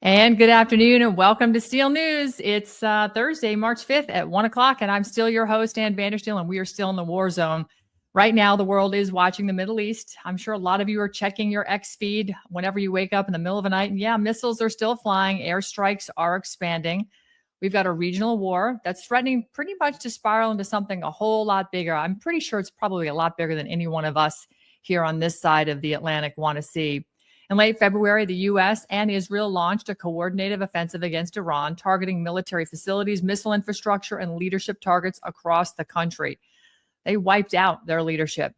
And good afternoon and welcome to Steel News. It's Thursday, March 5th at 1 o'clock, and I'm still your host, Ann Vandersteel, and we are still in the war zone. Right now, the world is watching the Middle East. I'm sure a lot of you are checking your X feed whenever you wake up in the middle of the night. And yeah, missiles are still flying. Airstrikes are expanding. We've got a regional war that's threatening pretty much to spiral into something a whole lot bigger. I'm pretty sure it's probably a lot bigger than any one of us here on this side of the Atlantic want to see. In late February, the U.S. and Israel launched a coordinated offensive against Iran, targeting military facilities, missile infrastructure, and leadership targets across the country. They wiped out their leadership.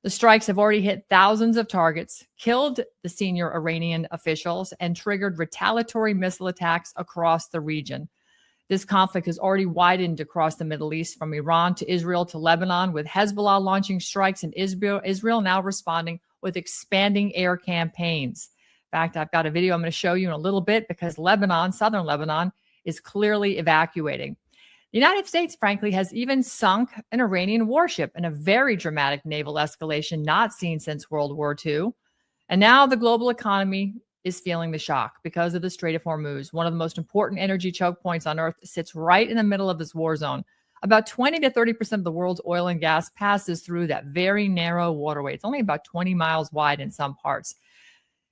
The strikes have already hit thousands of targets, killed the senior Iranian officials, and triggered retaliatory missile attacks across the region. This conflict has already widened across the Middle East, from Iran to Israel to Lebanon, with Hezbollah launching strikes and Israel now responding with expanding air campaigns. In fact, I've got a video I'm going to show you in a little bit because Lebanon, southern Lebanon, is clearly evacuating. The United States, frankly, has even sunk an Iranian warship in a very dramatic naval escalation not seen since World War II. And now the global economy is feeling the shock because of the Strait of Hormuz. One of the most important energy choke points on Earth sits right in the middle of this war zone. About 20 to 30% of the world's oil and gas passes through that very narrow waterway. It's only about 20 miles wide in some parts.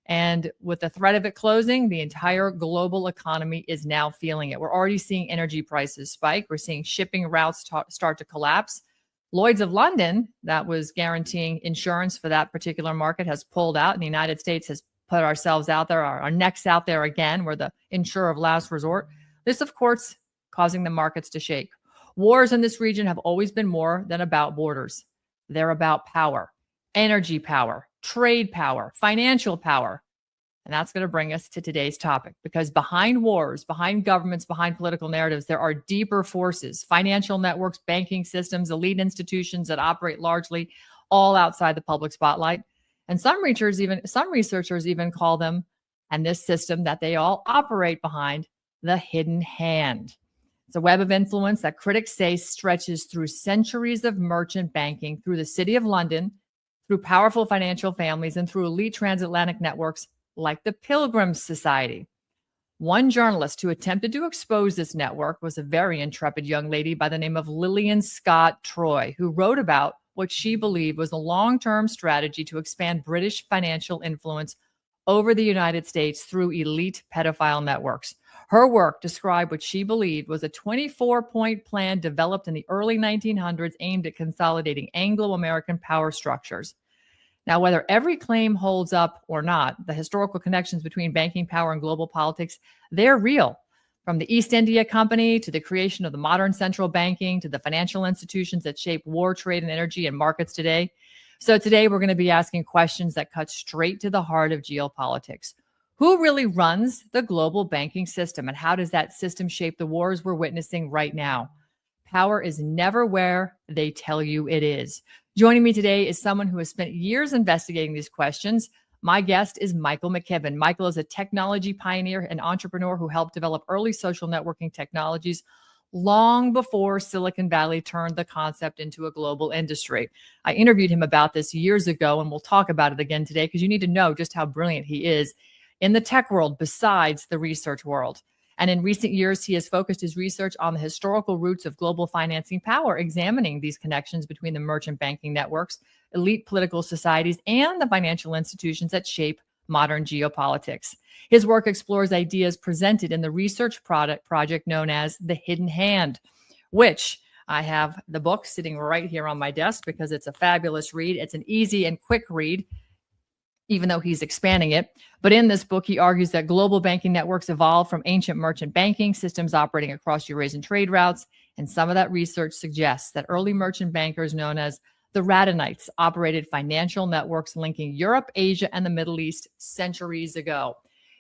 And with the threat of it closing, the entire global economy is now feeling it. We're already seeing energy prices spike. We're seeing shipping routes start to collapse. Lloyd's of London, that was guaranteeing insurance for that particular market, has pulled out, and the United States has put ourselves out there, our necks out there again. We're the insurer of last resort. This, of course, causing the markets to shake. Wars in this region have always been more than about borders. They're about power, energy power, trade power, financial power. And that's going to bring us to today's topic, because behind wars, behind governments, behind political narratives, there are deeper forces, financial networks, banking systems, elite institutions that operate largely all outside the public spotlight. And some researchers even call them, and this system that they all operate behind, the hidden hand. It's a web of influence that critics say stretches through centuries of merchant banking, through the City of London, through powerful financial families, and through elite transatlantic networks like the Pilgrim Society. One journalist who attempted to expose this network was a very intrepid young lady by the name of Lillian Scott Troy, who wrote about what she believed was a long-term strategy to expand British financial influence over the United States through elite pedophile networks. Her work described what she believed was a 24-point plan developed in the early 1900s aimed at consolidating Anglo-American power structures. Now, whether every claim holds up or not, the historical connections between banking power and global politics, they're real. From the East India Company to the creation of the modern central banking to the financial institutions that shape war, trade, and energy and markets today. So today we're going to be asking questions that cut straight to the heart of geopolitics. Who really runs the global banking system, and how does that system shape the wars we're witnessing right now? Power is never where they tell you it is. Joining me today is someone who has spent years investigating these questions. My guest is Michael McKibben. Michael is a technology pioneer and entrepreneur who helped develop early social networking technologies long before Silicon Valley turned the concept into a global industry. I interviewed him about this years ago, and we'll talk about it again today because you need to know just how brilliant he is in the tech world besides the research world. And in recent years, he has focused his research on the historical roots of global financing power, examining these connections between the merchant banking networks, elite political societies, and the financial institutions that shape modern geopolitics. His work explores ideas presented in the research project known as The Hidden Hand, which I have the book sitting right here on my desk because it's a fabulous read. It's an easy and quick read, even though he's expanding it. But in this book, he argues that global banking networks evolved from ancient merchant banking systems operating across Eurasian trade routes. And some of that research suggests that early merchant bankers known as the Radhanites operated financial networks linking Europe, Asia, and the Middle East centuries ago.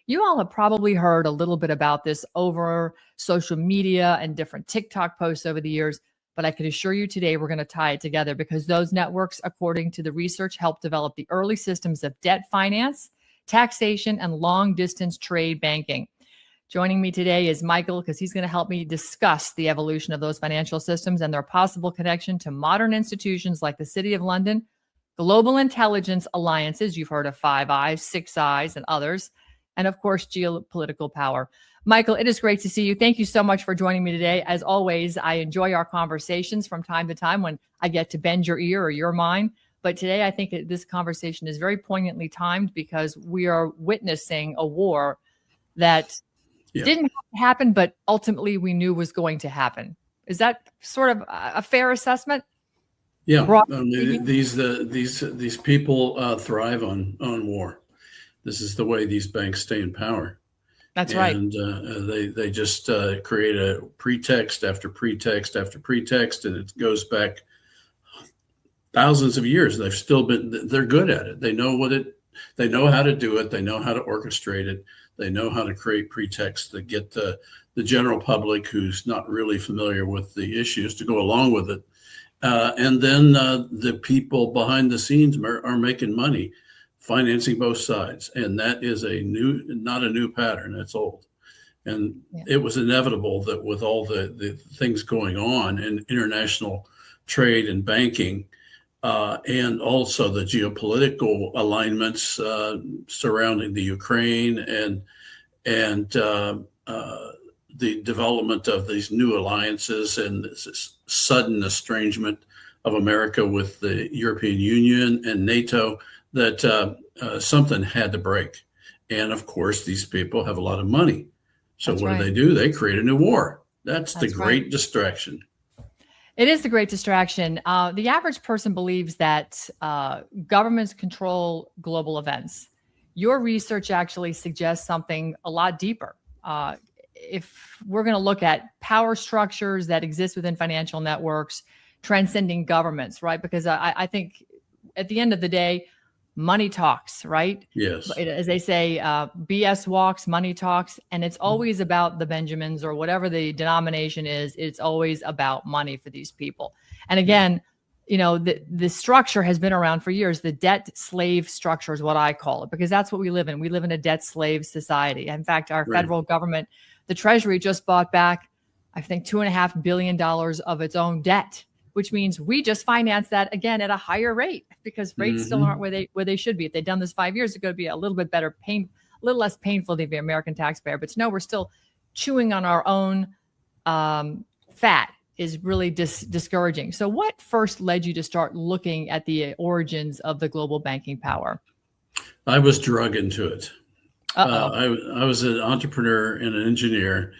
You all have probably heard a little bit about this over social media and different TikTok posts over the years, but I can assure you today we're going to tie it together because those networks, according to the research, helped develop the early systems of debt finance, taxation, and long-distance trade banking. Joining me today is Michael, because he's going to help me discuss the evolution of those financial systems and their possible connection to modern institutions like the City of London, global intelligence alliances, you've heard of Five Eyes, Six Eyes, and others, and of course, geopolitical power. Michael, it is great to see you. Thank you so much for joining me today. As always, I enjoy our conversations from time to time when I get to bend your ear or your mind. But today, I think this conversation is very poignantly timed because we are witnessing a war that didn't have to happen, but ultimately we knew was going to happen. Is that sort of a fair assessment? Yeah, these people thrive on war. This is the way these banks stay in power. That's right. And they just create a pretext after pretext after pretext, and it goes back thousands of years. They're good at it. They know how to do it. They know how to orchestrate it. They know how to create pretexts that get the general public who's not really familiar with the issues to go along with it. And then the people behind the scenes are making money, financing both sides. And that is not a new pattern. It's old. And it was inevitable that with all the things going on in international trade and banking, and also the geopolitical alignments surrounding the Ukraine and the development of these new alliances and this sudden estrangement of America with the European Union and NATO, that something had to break. And of course, these people have a lot of money. So what do? They create a new war. That's the great distraction. It is the great distraction. The average person believes that governments control global events. Your research actually suggests something a lot deeper. If we're going to look at power structures that exist within financial networks, transcending governments, right? Because I think at the end of the day, money talks, right? Yes. As they say, BS walks, money talks. And it's always about the Benjamins or whatever the denomination is. It's always about money for these people. And again, the structure has been around for years. The debt slave structure is what I call it, because that's what we live in. We live in a debt slave society. In fact, our federal government, the Treasury, just bought back, I think, $2.5 billion of its own debt, which means we just finance that again at a higher rate because rates still aren't where they should be. If they'd done this 5 years ago, it'd be a little bit better, a little less painful to the American taxpayer. But no, we're still chewing on our own fat is really discouraging. So what first led you to start looking at the origins of the global banking power? I was drug into it. I was an entrepreneur and an engineer,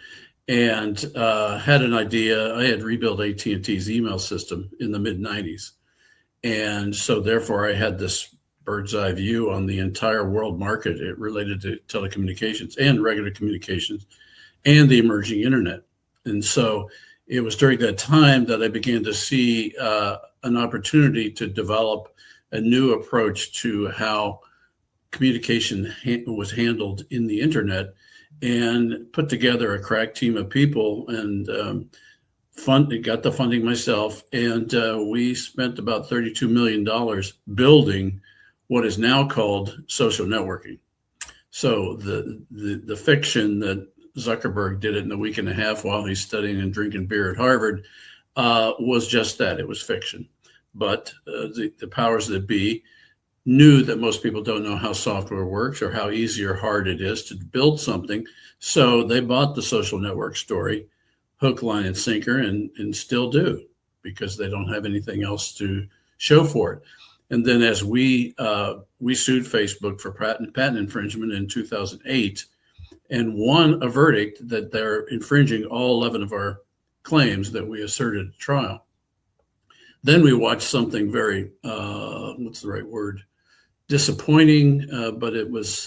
and had an idea. I had rebuilt AT&T's email system in the mid-90s. And so therefore I had this bird's eye view on the entire world market related to telecommunications and regular communications and the emerging internet. And so it was during that time that I began to see an opportunity to develop a new approach to how communication was handled in the internet, and put together a crack team of people and got the funding myself. And we spent about $32 million building what is now called social networking. So the fiction that Zuckerberg did it in a week and a half while he's studying and drinking beer at Harvard was just that. It was fiction. But the powers that be knew that most people don't know how software works or how easy or hard it is to build something. So they bought the social network story, hook, line, and sinker, and still do, because they don't have anything else to show for it. And then as we sued Facebook for patent infringement in 2008 and won a verdict that they're infringing all 11 of our claims that we asserted at trial. Then we watched something very, what's the right word? Disappointing, but it was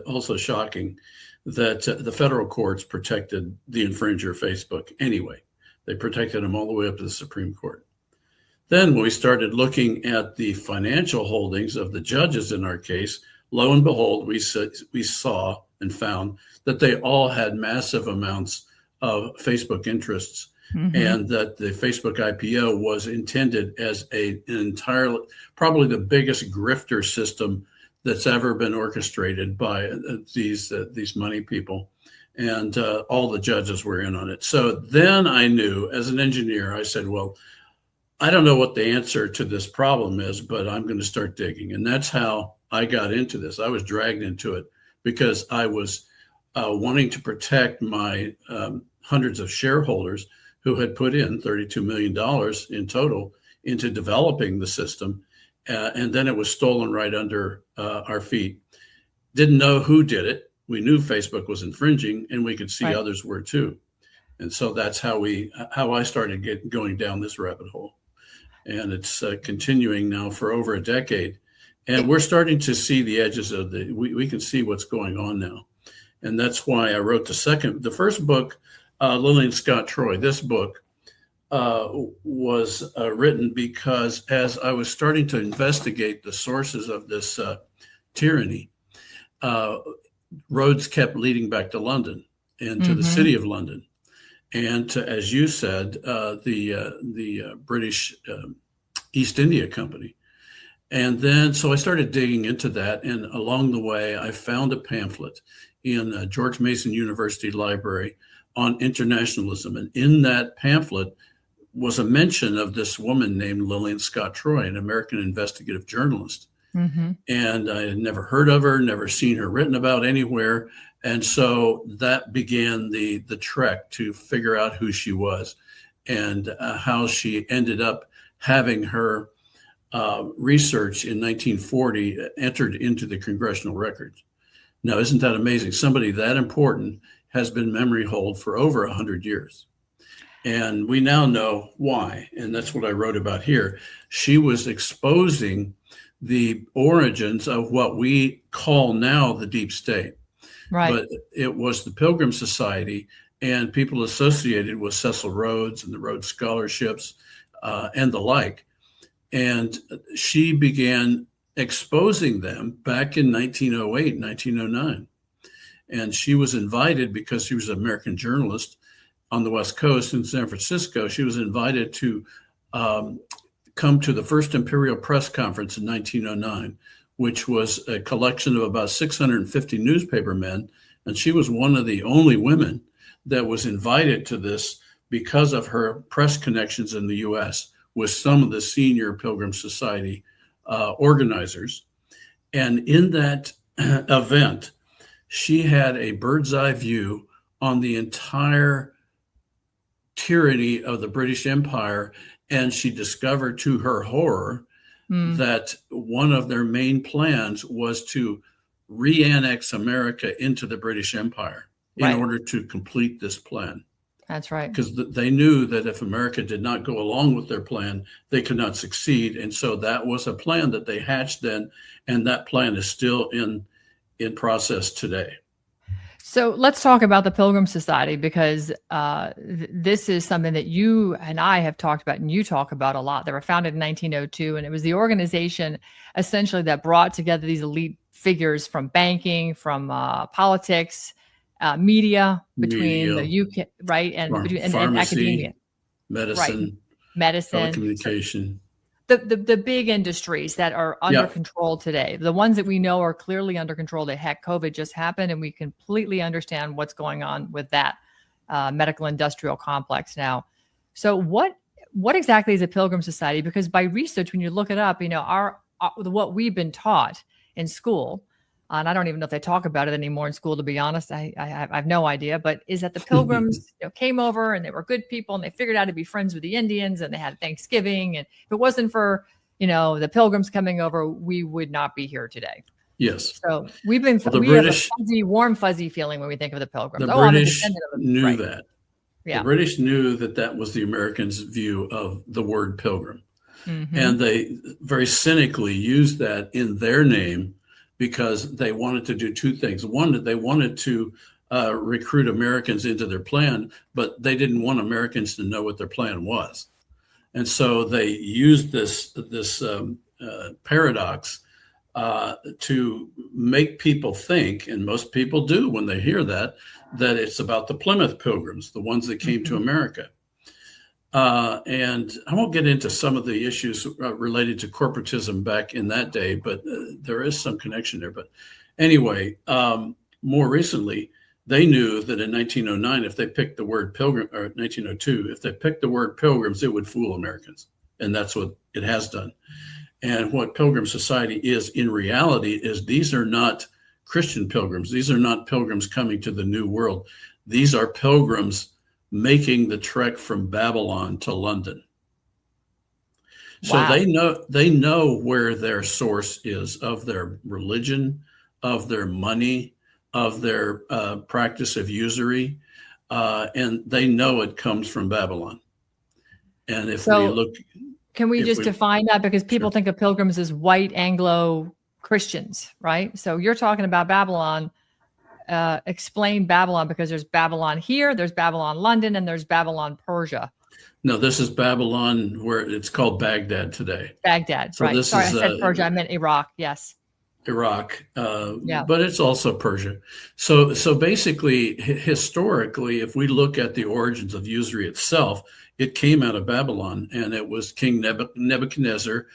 also shocking that the federal courts protected the infringer, Facebook, anyway. They protected them all the way up to the Supreme Court. Then when we started looking at the financial holdings of the judges in our case, lo and behold, we saw and found that they all had massive amounts of Facebook interests. And that the Facebook IPO was intended as an entirely, probably the biggest grifter system that's ever been orchestrated by these money people. And all the judges were in on it. So then I knew, as an engineer, I said, well, I don't know what the answer to this problem is, but I'm going to start digging. And that's how I got into this. I was dragged into it because I was wanting to protect my hundreds of shareholders who had put in $32 million in total into developing the system. And then it was stolen right under our feet. Didn't know who did it. We knew Facebook was infringing, and we could see Right. others were too. And so that's how I started going down this rabbit hole. And it's continuing now for over a decade. And we're starting to see the edges of we can see what's going on now. And that's why I wrote the first book, Lillian Scott Troy. This book was written because as I was starting to investigate the sources of this tyranny, roads kept leading back to London and to the city of London. And to, as you said, the British East India Company. And then, so I started digging into that. And along the way, I found a pamphlet in George Mason University Library on internationalism. And in that pamphlet was a mention of this woman named Lillian Scott Troy, an American investigative journalist. And I had never heard of her, never seen her written about anywhere. And so that began the trek to figure out who she was and how she ended up having her research in 1940 entered into the congressional records. Now, isn't that amazing? Somebody that important has been memory hold for over 100 years. And we now know why. And that's what I wrote about here. She was exposing the origins of what we call now the deep state. Right. But it was the Pilgrim Society and people associated with Cecil Rhodes and the Rhodes Scholarships and the like. And she began exposing them back in 1908, 1909. And she was invited, because she was an American journalist on the West Coast in San Francisco, she was invited to come to the first Imperial Press Conference in 1909, which was a collection of about 650 newspaper men. And she was one of the only women that was invited to this because of her press connections in the US with some of the senior Pilgrim Society organizers. And in that event, she had a bird's eye view on the entire tyranny of the British Empire. And she discovered, to her horror, that one of their main plans was to re-annex America into the British Empire in order to complete this plan. That's right. Because they knew that if America did not go along with their plan, they could not succeed. And so that was a plan that they hatched then, and that plan is still in process today. So let's talk about the Pilgrim Society, because this is something that you and I have talked about, and you talk about a lot. They were founded in 1902, and it was the organization essentially that brought together these elite figures from banking, from politics, media, between the UK, right, and and academia, medicine, telecommunication. The big industries that are under control today, the ones that we know are clearly under control. That heck, COVID just happened, and we completely understand what's going on with that medical industrial complex now. So what exactly is a Pilgrim Society? Because by research, when you look it up, our what we've been taught in school, and I don't even know if they talk about it anymore in school, to be honest. I have no idea, but is that the Pilgrims came over and they were good people and they figured out to be friends with the Indians and they had Thanksgiving. And if it wasn't for, the Pilgrims coming over, we would not be here today. Yes. So we have a warm, fuzzy feeling when we think of the Pilgrims. The British knew that. Yeah. The British knew that was the Americans' view of the word pilgrim. And they very cynically used that in their name, because they wanted to do two things. One, they wanted to recruit Americans into their plan, but they didn't want Americans to know what their plan was. And so they used this paradox to make people think, and most people do when they hear that it's about the Plymouth Pilgrims, the ones that came to America. And I won't get into some of the issues related to corporatism back in that day, but there is some connection there. But anyway, more recently, they knew that in 1909, if they picked the word pilgrim, or 1902, if they picked the word pilgrims, it would fool Americans. And that's what it has done. And what Pilgrim Society is in reality is these are not Christian pilgrims. These are not pilgrims coming to the New World. These are pilgrims making the trek from Babylon to London. So Wow. they know where their source is of their religion, of their money, of their practice of usury, and they know it comes from Babylon. And if we look, can we just define that, because people think of pilgrims as white Anglo Christians, right? So you're talking about Babylon. Explain Babylon, because there's Babylon here, there's Babylon London, and there's Babylon Persia. No, this is Babylon, where it's called Baghdad today. Baghdad, so right. Sorry, I said Persia. I meant Iraq. Yes. Iraq, but it's also Persia. So basically, historically, if we look at the origins of usury itself, it came out of Babylon, and it was King Nebuchadnezzar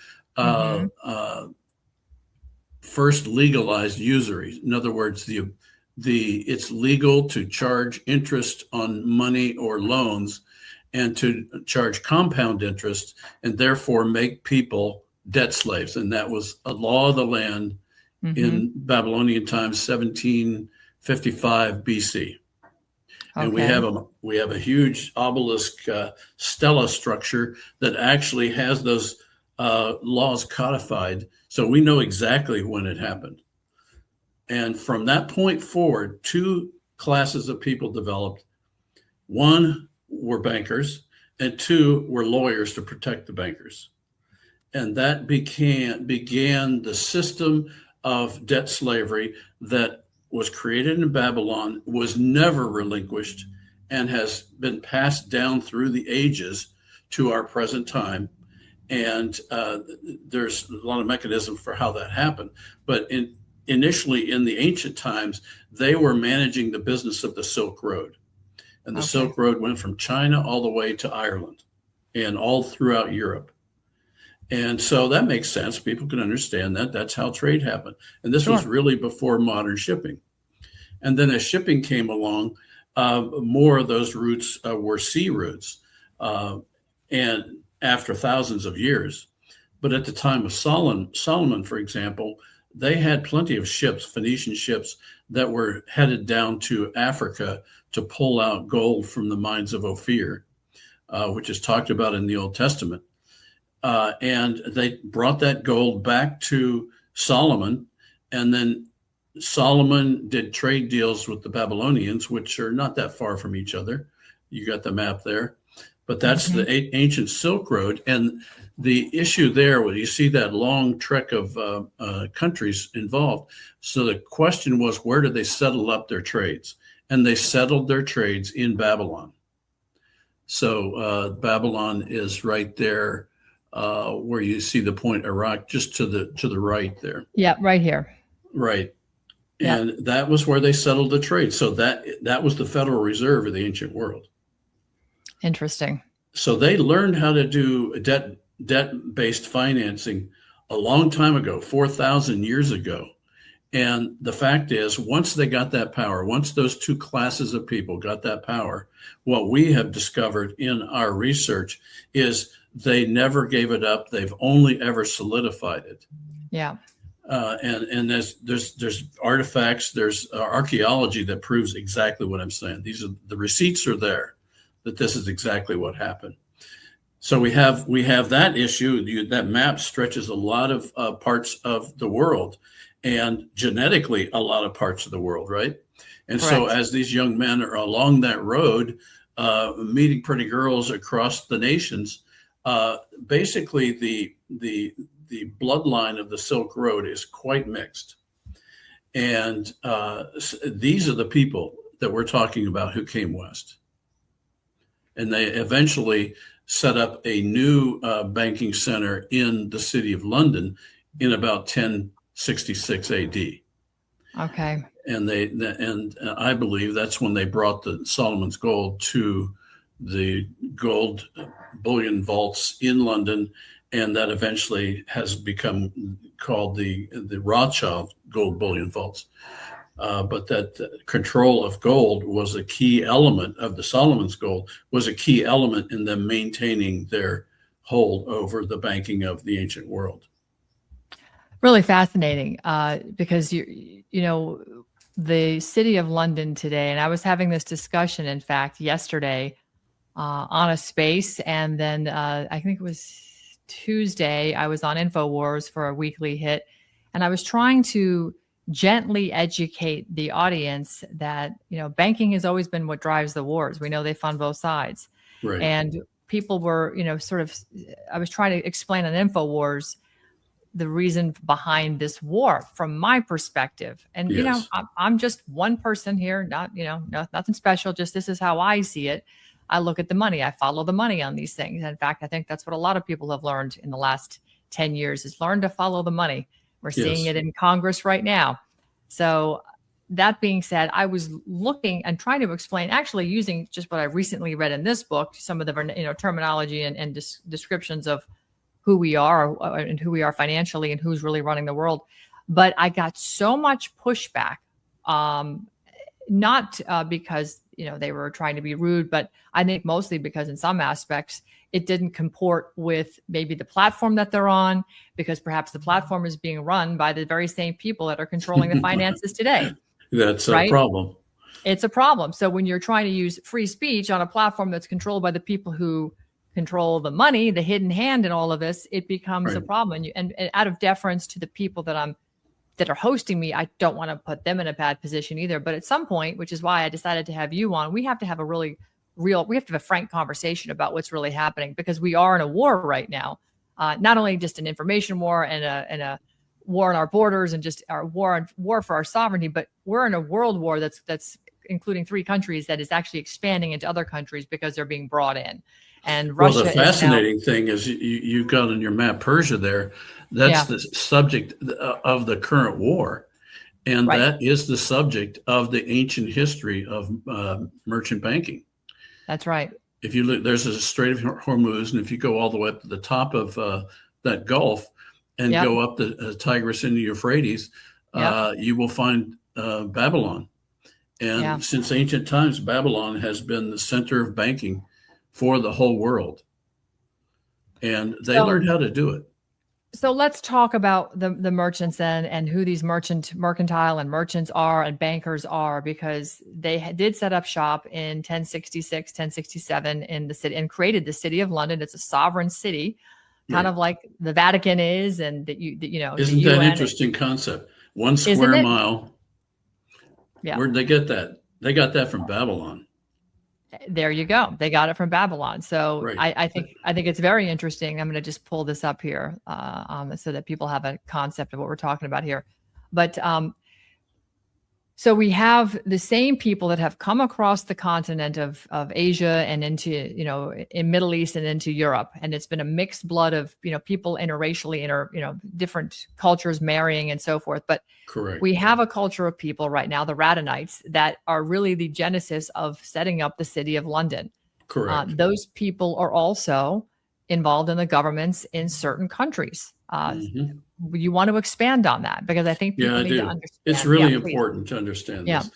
first legalized usury. In other words, it's legal to charge interest on money or loans, and to charge compound interest, and therefore make people debt slaves. And that was a law of the land in Babylonian times, 1755 BC. And we have a huge obelisk stela structure that actually has those laws codified. So we know exactly when it happened. And from that point forward, two classes of people developed. One were bankers, and two were lawyers to protect the bankers. And that began the system of debt slavery that was created in Babylon, was never relinquished, and has been passed down through the ages to our present time. And there's a lot of mechanism for how that happened. But initially in the ancient times, they were managing the business of the Silk Road. And the Silk Road went from China all the way to Ireland and all throughout Europe. And so that makes sense. People can understand that. That's how trade happened. And this was really before modern shipping. And then as shipping came along, more of those routes were sea routes, and after thousands of years. But at the time of Solomon, for example, they had plenty of ships, Phoenician ships, that were headed down to Africa to pull out gold from the mines of Ophir, which is talked about in the Old Testament. And they brought that gold back to Solomon, and then Solomon did trade deals with the Babylonians, which are not that far from each other. You got the map there, but that's the ancient Silk Road. And the issue there, where you see that long trek of countries involved. So the question was, where did they settle up their trades? And they settled their trades in Babylon. So Babylon is right there, where you see the point Iraq, just to the right there. Yeah, right here. Right. And that was where they settled the trade. So that was the Federal Reserve of the ancient world. Interesting. So they learned how to do debt-based financing a long time ago, 4,000 years ago. And the fact is, once they got that power, once those two classes of people got that power, what we have discovered in our research is they never gave it up. They've only ever solidified it. Yeah. And there's artifacts, there's archaeology that proves exactly what I'm saying. The receipts are there that this is exactly what happened. So we have that issue. That map stretches a lot of parts of the world, and genetically a lot of parts of the world, right? And Correct. So as these young men are along that road, meeting pretty girls across the nations, basically the bloodline of the Silk Road is quite mixed. And these are the people that we're talking about who came west. And they eventually set up a new banking center in the city of London in about 1066 AD. Okay. And I believe that's when they brought the Solomon's gold to the gold bullion vaults in London, and that eventually has become called the Rothschild gold bullion vaults. But that control of gold was a key element of the Solomon's gold, was a key element in them maintaining their hold over the banking of the ancient world. Really fascinating, because the city of London today, and I was having this discussion, in fact, yesterday on a space, and then I think it was Tuesday, I was on InfoWars for a weekly hit, and I was trying to gently educate the audience that, banking has always been what drives the wars. We know they fund both sides. Right. And people were, I was trying to explain on InfoWars the reason behind this war from my perspective. And, Yes. I'm just one person here, not, nothing special. Just this is how I see it. I look at the money. I follow the money on these things. In fact, I think that's what a lot of people have learned in the last 10 years is learn to follow the money. We're seeing it in Congress right now. So that being said, I was looking and trying to explain, actually using just what I recently read in this book, some of the terminology and descriptions of who we are and who we are financially and who's really running the world. But I got so much pushback, not because they were trying to be rude, but I think mostly because in some aspects it didn't comport with maybe the platform that they're on, because perhaps the platform is being run by the very same people that are controlling the finances today. That's right? A problem. It's a problem. So when you're trying to use free speech on a platform that's controlled by the people who control the money, the hidden hand in all of this, it becomes a problem. And out of deference to the people that are hosting me, I don't want to put them in a bad position either. But at some point, which is why I decided to have you on, we have to have a really we have to have a frank conversation about what's really happening, because we are in a war right now, not only just an information war and a war on our borders and just our war for our sovereignty, but we're in a world war that's including 3 countries that is actually expanding into other countries because they're being brought in. And Russia. Well, the fascinating thing is you've got on your map Persia there. That's the subject of the current war. And that is the subject of the ancient history of merchant banking. That's right. If you look, there's a Strait of Hormuz, and if you go all the way up to the top of that Gulf and go up the Tigris and the Euphrates, you will find Babylon. And since ancient times, Babylon has been the center of banking for the whole world. And they learned how to do it. So let's talk about the merchants then, and who these mercantile and merchants are and bankers are, because they did set up shop in 1066, 1067 in the city and created the city of London. It's a sovereign city, kind of like the Vatican is, and Isn't that an interesting concept? 1 square mile. Yeah. Where'd they get that? They got that from Babylon. There you go. They got it from Babylon. So I think it's very interesting. I'm going to just pull this up here so that people have a concept of what we're talking about here. But so we have the same people that have come across the continent of Asia and into, in Middle East and into Europe. And it's been a mixed blood of, people interracially, different cultures marrying and so forth. But we have a culture of people right now, the Radhanites, that are really the genesis of setting up the city of London. Correct. Those people are also involved in the governments in certain countries. You want to expand on that, because I think people need to understand. It's really important to understand this,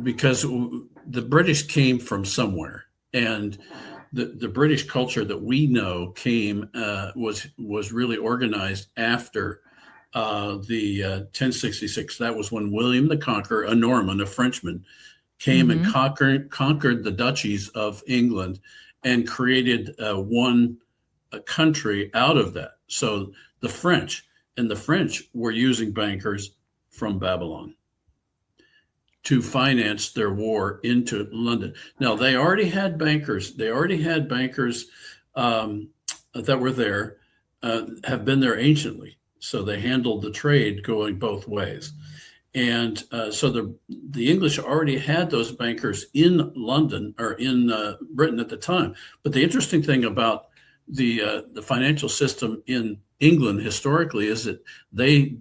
because the British came from somewhere, and the British culture that we know came was really organized after the 1066. That was when William the Conqueror, a Norman, a Frenchman, came and conquered the duchies of England and created one country out of that. So the French were using bankers from Babylon to finance their war into London. Now, they already had bankers. That were there, have been there anciently. So they handled the trade going both ways. And so the English already had those bankers in London or in Britain at the time. But the interesting thing about the financial system in England historically is that they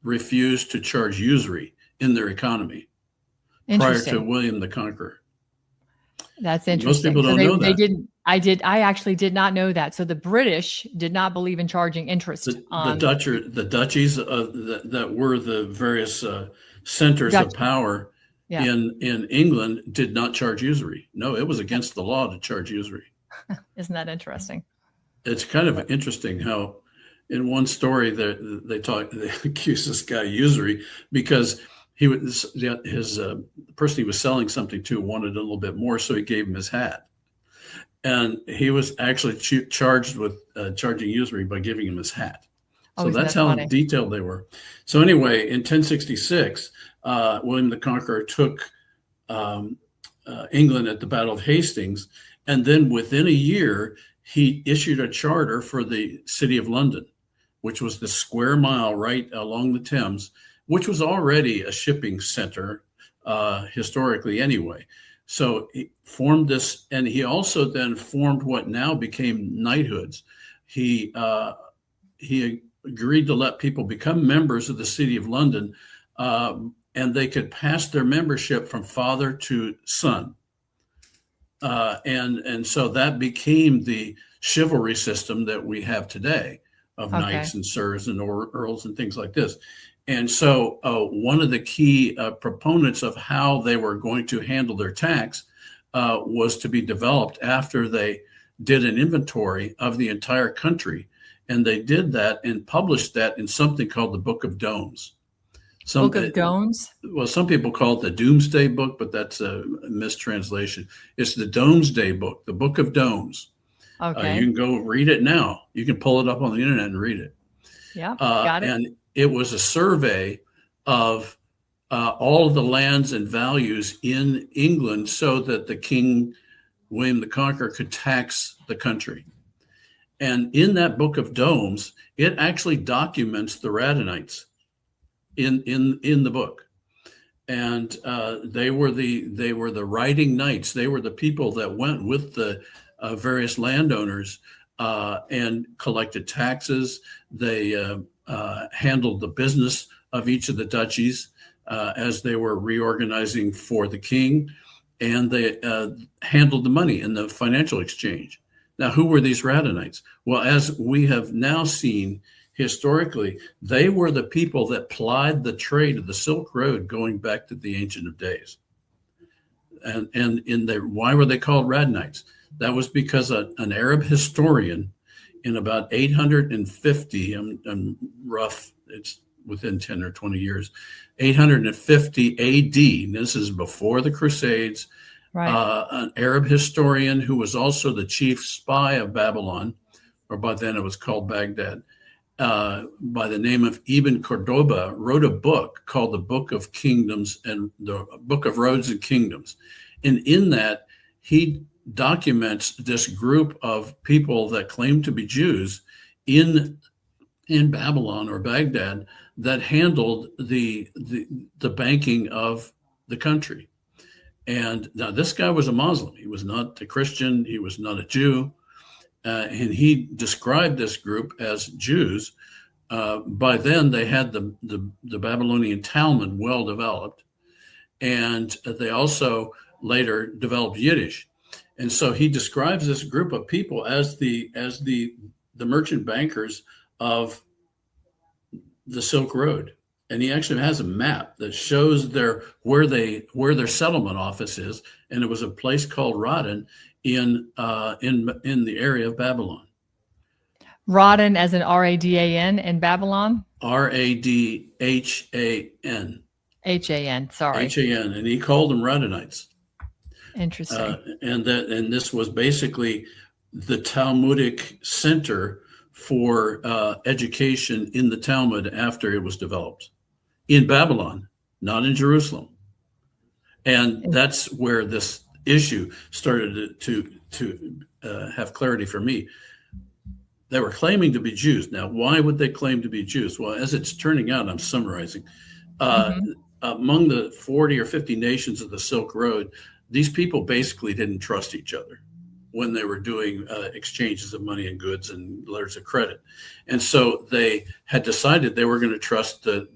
refused to charge usury in their economy prior to William the Conqueror. That's interesting. Most people don't know that. They didn't. I actually did not know that. So the British did not believe in charging interest on the duchies that were the various centers of power in England did not charge usury. No, it was against the law to charge usury. Isn't that interesting? It's kind of interesting how in one story that they accused this guy of usury because his person he was selling something to wanted a little bit more, so he gave him his hat, and he was actually charged with charging usury by giving him his hat. So that's how funny? Detailed they were. So anyway, in 1066, William the Conqueror took England at the Battle of Hastings, and then within a year, he issued a charter for the City of London, which was the square mile right along the Thames, which was already a shipping center historically anyway. So he formed this, and he also then formed what now became knighthoods. He agreed to let people become members of the City of London, and they could pass their membership from father to son. And so that became the chivalry system that we have today of knights and sirs and earls and things like this. And so one of the key proponents of how they were going to handle their tax was to be developed after they did an inventory of the entire country. And they did that and published that in something called the Book of Domes. Book of Domes? Well, some people call it the Doomsday Book, but that's a mistranslation. It's the Domesday Book, the Book of Domes. Okay. You can go read it now. You can pull it up on the internet and read it. Yeah, got it. And it was a survey of all of the lands and values in England so that the King, William the Conqueror, could tax the country. And in that Book of Domes, it actually documents the Radonites in the book. And they were the riding knights. They were the people that went with the various landowners and collected taxes. They handled the business of each of the duchies as they were reorganizing for the king, and they handled the money in the financial exchange. Now, who were these Radonites? Well, as we have now seen historically, they were the people that plied the trade of the Silk Road going back to the Ancient of Days. And why were they called Radonites? That was because an Arab historian in about 850, I'm rough, it's within 10 or 20 years, 850 AD, this is before the Crusades, right. An Arab historian who was also the chief spy of Babylon, or by then it was called Baghdad, by the name of Ibn Cordoba, wrote a book called the Book of Kingdoms and the Book of Roads and Kingdoms. And in that, he documents this group of people that claim to be Jews in Babylon or Baghdad that handled the banking of the country. And now this guy was a Muslim. He was not a Christian. He was not a Jew. And he described this group as Jews. By then, they had the Babylonian Talmud well developed. And they also later developed Yiddish. And so he describes this group of people as the merchant bankers of the Silk Road. And he actually has a map that shows where their settlement office is, and it was a place called Radin in the area of Babylon. Radin, as in Radan, in Babylon. Radhan. Han. Sorry. Han, and he called them Radonites. Interesting. And this was basically the Talmudic center for education in the Talmud after it was developed in Babylon, not in Jerusalem. And that's where this issue started to have clarity for me. They were claiming to be Jews. Now, why would they claim to be Jews? Well, as it's turning out, I'm summarizing. Among the 40 or 50 nations of the Silk Road, these people basically didn't trust each other when they were doing exchanges of money and goods and letters of credit. And so they had decided they were going to trust the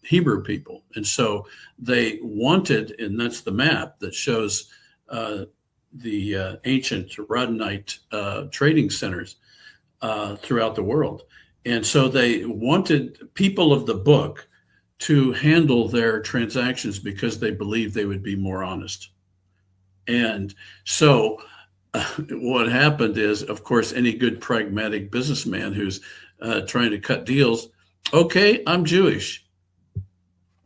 Hebrew people. And so they wanted, and that's the map that shows the ancient Radonite trading centers throughout the world. And so they wanted people of the book to handle their transactions because they believed they would be more honest. And so what happened is, of course, any good pragmatic businessman who's trying to cut deals. Okay, I'm Jewish.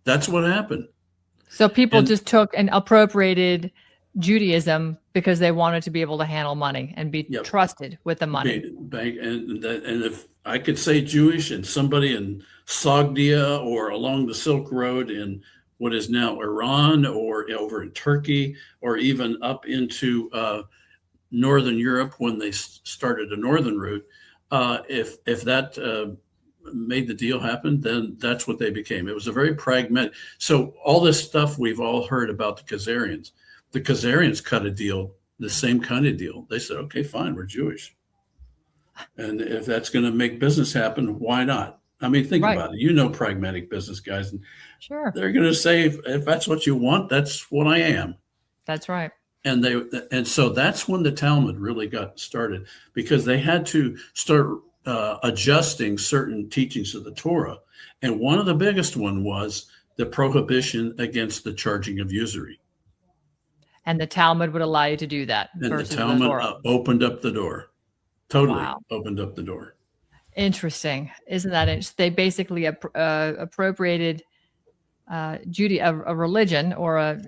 That's what happened. So people just took and appropriated Judaism because they wanted to be able to handle money and be trusted with the money. And if I could say Jewish and somebody in Sogdia or along the Silk Road in what is now Iran or over in Turkey or even up into Northern Europe when they started a northern route, if that made the deal happen, then that's what they became. It was a very pragmatic. So all this stuff we've all heard about the Khazarians cut a deal, the same kind of deal. They said, okay, fine, we're Jewish. And if that's going to make business happen, why not? I mean, think about it. You know, pragmatic business guys. And sure. They're going to say, if that's what you want, that's what I am. That's right. And so that's when the Talmud really got started, because they had to start adjusting certain teachings of the Torah. And one of the biggest one was the prohibition against the charging of usury. And the Talmud would allow you to do that. And the Talmud opened up the door. Totally opened up the door. Interesting. Isn't that interesting? They basically appropriated a religion or a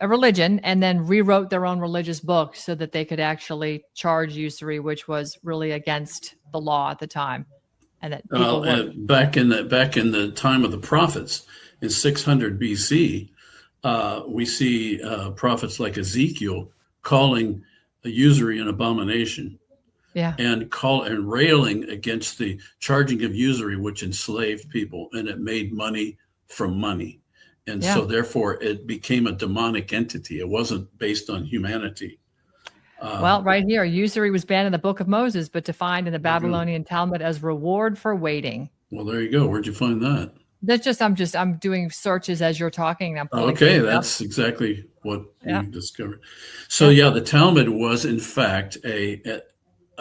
religion, and then rewrote their own religious book so that they could actually charge usury, which was really against the law at the time. And that people back in the time of the prophets in 600 BC, we see prophets like Ezekiel calling usury an abomination. Yeah. And railing against the charging of usury, which enslaved people, and it made money from money. And so therefore it became a demonic entity. It wasn't based on humanity. Well, right here, usury was banned in the Book of Moses, but defined in the Babylonian Talmud as reward for waiting. Well, there you go. Where'd you find that? That's I'm doing searches as you're talking. Okay, that's exactly what you discovered. So the Talmud was in fact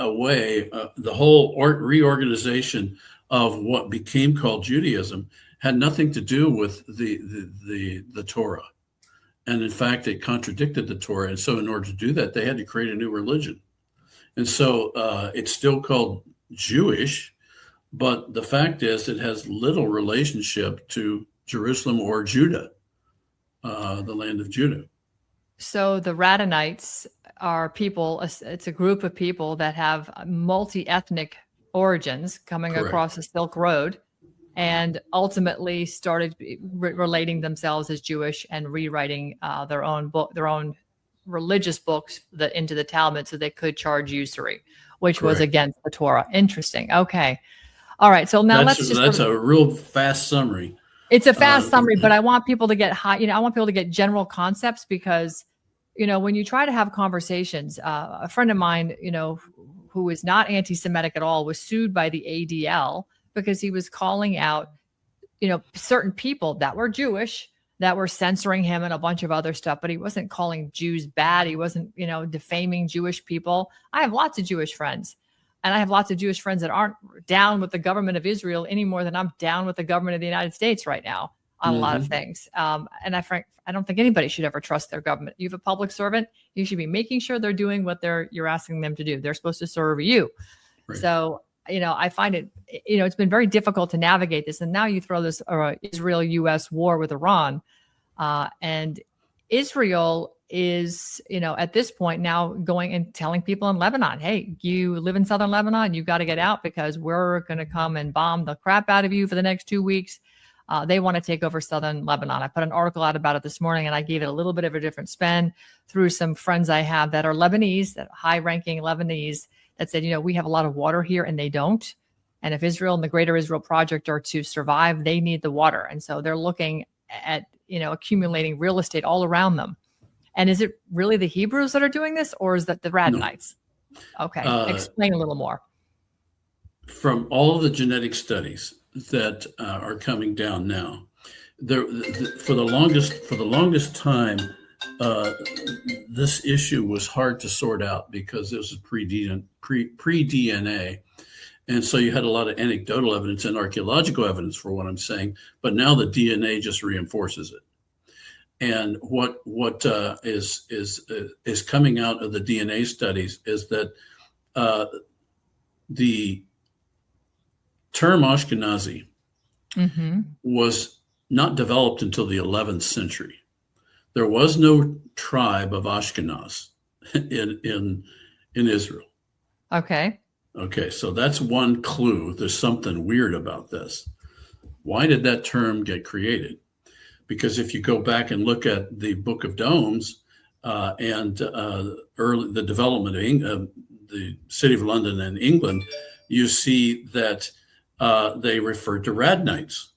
a way, the whole reorganization of what became called Judaism had nothing to do with the Torah. And in fact, it contradicted the Torah. And so in order to do that, they had to create a new religion. And so it's still called Jewish, but the fact is it has little relationship to Jerusalem or Judah, the land of Judah. So the Radhanites are people, it's a group of people that have multi-ethnic origins coming across the Silk Road, and ultimately started relating themselves as Jewish and rewriting their own religious books into the Talmud so they could charge usury, which was against the Torah. Interesting. Okay. All right. So now that's a real fast summary. It's a fast summary, but I want people to get I want people to get general concepts, because, when you try to have conversations, a friend of mine, who is not anti-Semitic at all, was sued by the ADL because he was calling out, certain people that were Jewish that were censoring him and a bunch of other stuff, but he wasn't calling Jews bad. He wasn't, defaming Jewish people. I have lots of Jewish friends, and I have lots of Jewish friends that aren't down with the government of Israel any more than I'm down with the government of the United States right now on a lot of things. And I don't think anybody should ever trust their government. You have a public servant, you should be making sure they're doing what you're asking them to do. They're supposed to serve you. Right. So, I find it, it's been very difficult to navigate this. And now you throw this Israel-US war with Iran, and Israel is, at this point now going and telling people in Lebanon, hey, you live in southern Lebanon, you got to get out because we're going to come and bomb the crap out of you for the next 2 weeks. They want to take over southern Lebanon. I put an article out about it this morning, and I gave it a little bit of a different spin through some friends I have that are Lebanese, that high-ranking Lebanese, that said, we have a lot of water here and they don't. And if Israel and the Greater Israel Project are to survive, they need the water. And so they're looking at, accumulating real estate all around them. And is it really the Hebrews that are doing this, or is that the Radhanites? No. Okay. Explain a little more. From all of the genetic studies that are coming down now, for the longest time, this issue was hard to sort out because it was pre-DNA. And so you had a lot of anecdotal evidence and archaeological evidence for what I'm saying, but now the DNA just reinforces it. And what is coming out of the DNA studies is that the term Ashkenazi Mm-hmm. was not developed until the 11th century. There was no tribe of Ashkenaz in Israel. Okay. Okay, so that's one clue. There's something weird about this. Why did that term get created? Because if you go back and look at the Book of Domes and the development of the City of London and England, you see that they referred to Radnites,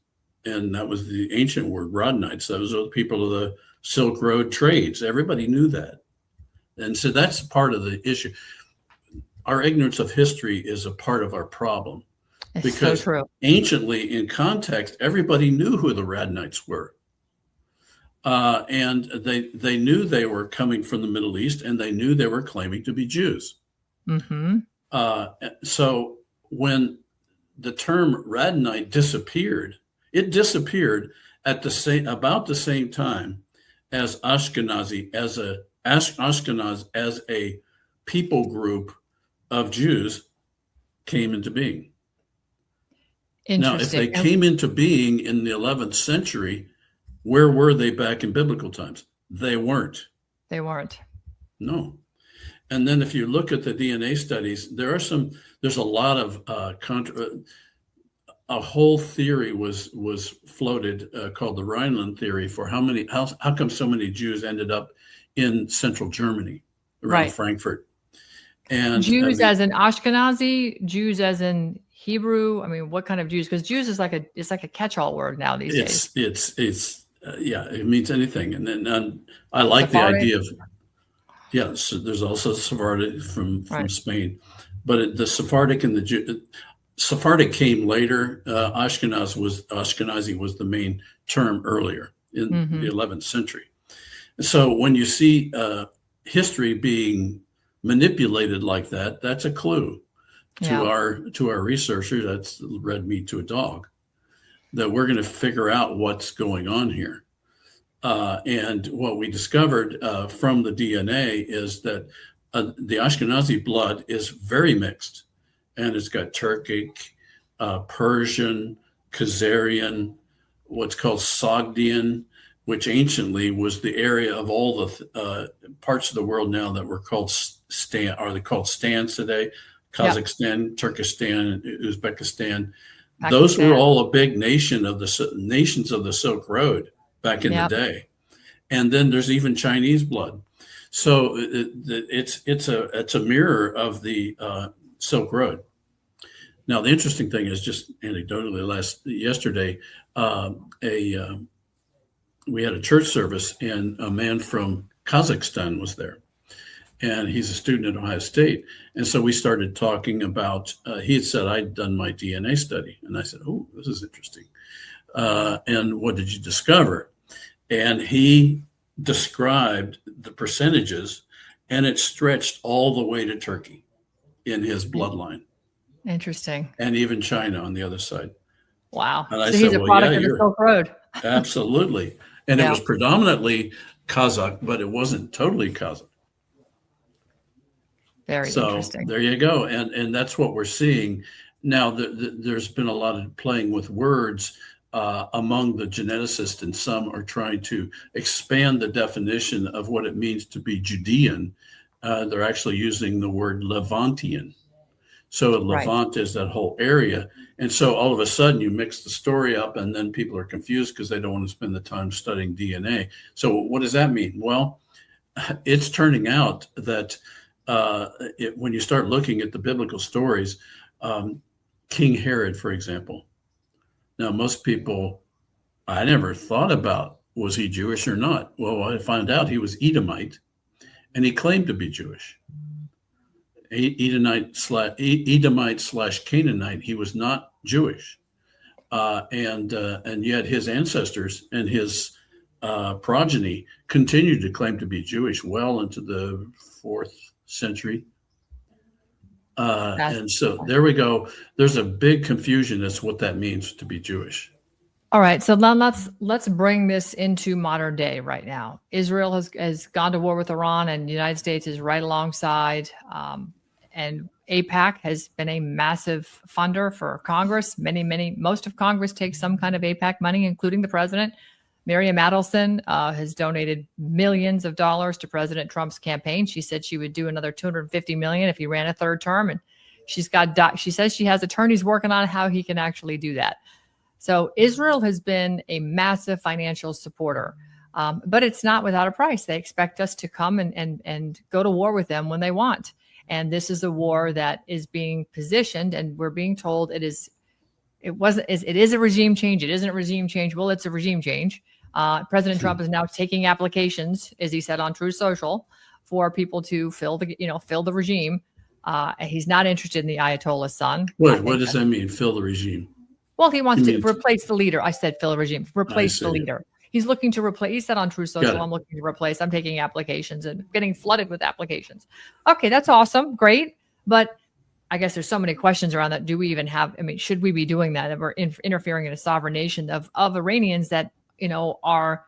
and that was the ancient word, Radnites. Those are the people of the Silk Road trades. Everybody knew that, and so that's part of the issue. Our ignorance of history is a part of our problem. It's because so true. anciently, in context, everybody knew who the Radnites were. And they knew they were coming from the Middle East, and they knew they were claiming to be Jews. Mm-hmm. So when the term Radnite disappeared, it disappeared at about the same time as Ashkenazi, Ashkenaz as a people group of Jews came into being. Now, if they came into being in the 11th century, where were they back in biblical times? They weren't. They weren't. No. And then if you look at the DNA studies, there's a lot of a whole theory was floated called the Rhineland theory for how come so many Jews ended up in central Germany around Frankfurt. And Jews as in Ashkenazi, Jews as in Hebrew. I mean, what kind of Jews? Because Jews is like a catch-all word now these days. It's yeah, it means anything. And then I like Sephardic. The idea of so there's also Sephardic from Spain, but the Sephardic and the Sephardic came later. Ashkenazi was the main term earlier in the 11th century. So when you see history being manipulated like that, that's a clue to our researchers. That's red meat to a dog, that we're going to figure out what's going on here. And what we discovered from the DNA is that the Ashkenazi blood is very mixed, and it's got Turkic, Persian, Khazarian, what's called Sogdian, which anciently was the area of all the parts of the world now that were called stans today, Kazakhstan, Turkestan, Uzbekistan. Those were all a big nation of the nations of the Silk Road back in the day. And then there's even Chinese blood. So it's a mirror of the Silk Road. Now, the interesting thing is, just anecdotally, yesterday, we had a church service, and a man from Kazakhstan was there, and he's a student at Ohio State. And so we started talking about, he had said, I'd done my DNA study. And I said, oh, this is interesting. And what did you discover? And he described the percentages, and it stretched all the way to Turkey in his bloodline. Interesting. And even China on the other side. Wow. And so he's a product of the Silk Road. Absolutely. And it was predominantly Kazakh, but it wasn't totally Kazakh. Very interesting. There you go. And that's what we're seeing. Now, there's been a lot of playing with words among the geneticists, and some are trying to expand the definition of what it means to be Judean. They're actually using the word Levantian. So Levant is that whole area. And so all of a sudden you mix the story up, and then people are confused because they don't want to spend the time studying DNA. So what does that mean? Well, it's turning out that when you start looking at the biblical stories, King Herod, for example. Now, most people, I never thought about, was he Jewish or not? Well, I found out he was Edomite, and he claimed to be Jewish. Edomite / Canaanite. He was not Jewish, and yet his ancestors and his progeny continued to claim to be Jewish well into the 4th century. And so there we go. There's a big confusion as to what that means to be Jewish. All right. So now let's bring this into modern day right now. Israel has gone to war with Iran, and the United States is right alongside. And AIPAC has been a massive funder for Congress. Most of Congress takes some kind of AIPAC money, including the president. Miriam Adelson has donated millions of dollars to President Trump's campaign. She said she would do another $250 million if he ran a third term. And she says she has attorneys working on how he can actually do that. So Israel has been a massive financial supporter, but it's not without a price. They expect us to come and go to war with them when they want. And this is a war that is being positioned, and we're being told it is a regime change. It isn't a regime change. Well, it's a regime change. President Trump is now taking applications, as he said on Truth Social, for people to fill the regime. He's not interested in the Ayatollah's son. What does that mean? Fill the regime? Well, he wants to replace the leader. I said fill the regime. Replace the leader. He's looking to replace. He said on Truth Social, I'm looking to replace. I'm taking applications and getting flooded with applications. Okay, that's awesome. Great. But I guess there's so many questions around that. Do we even have, should we be doing that? If we're interfering in a sovereign nation of Iranians that, are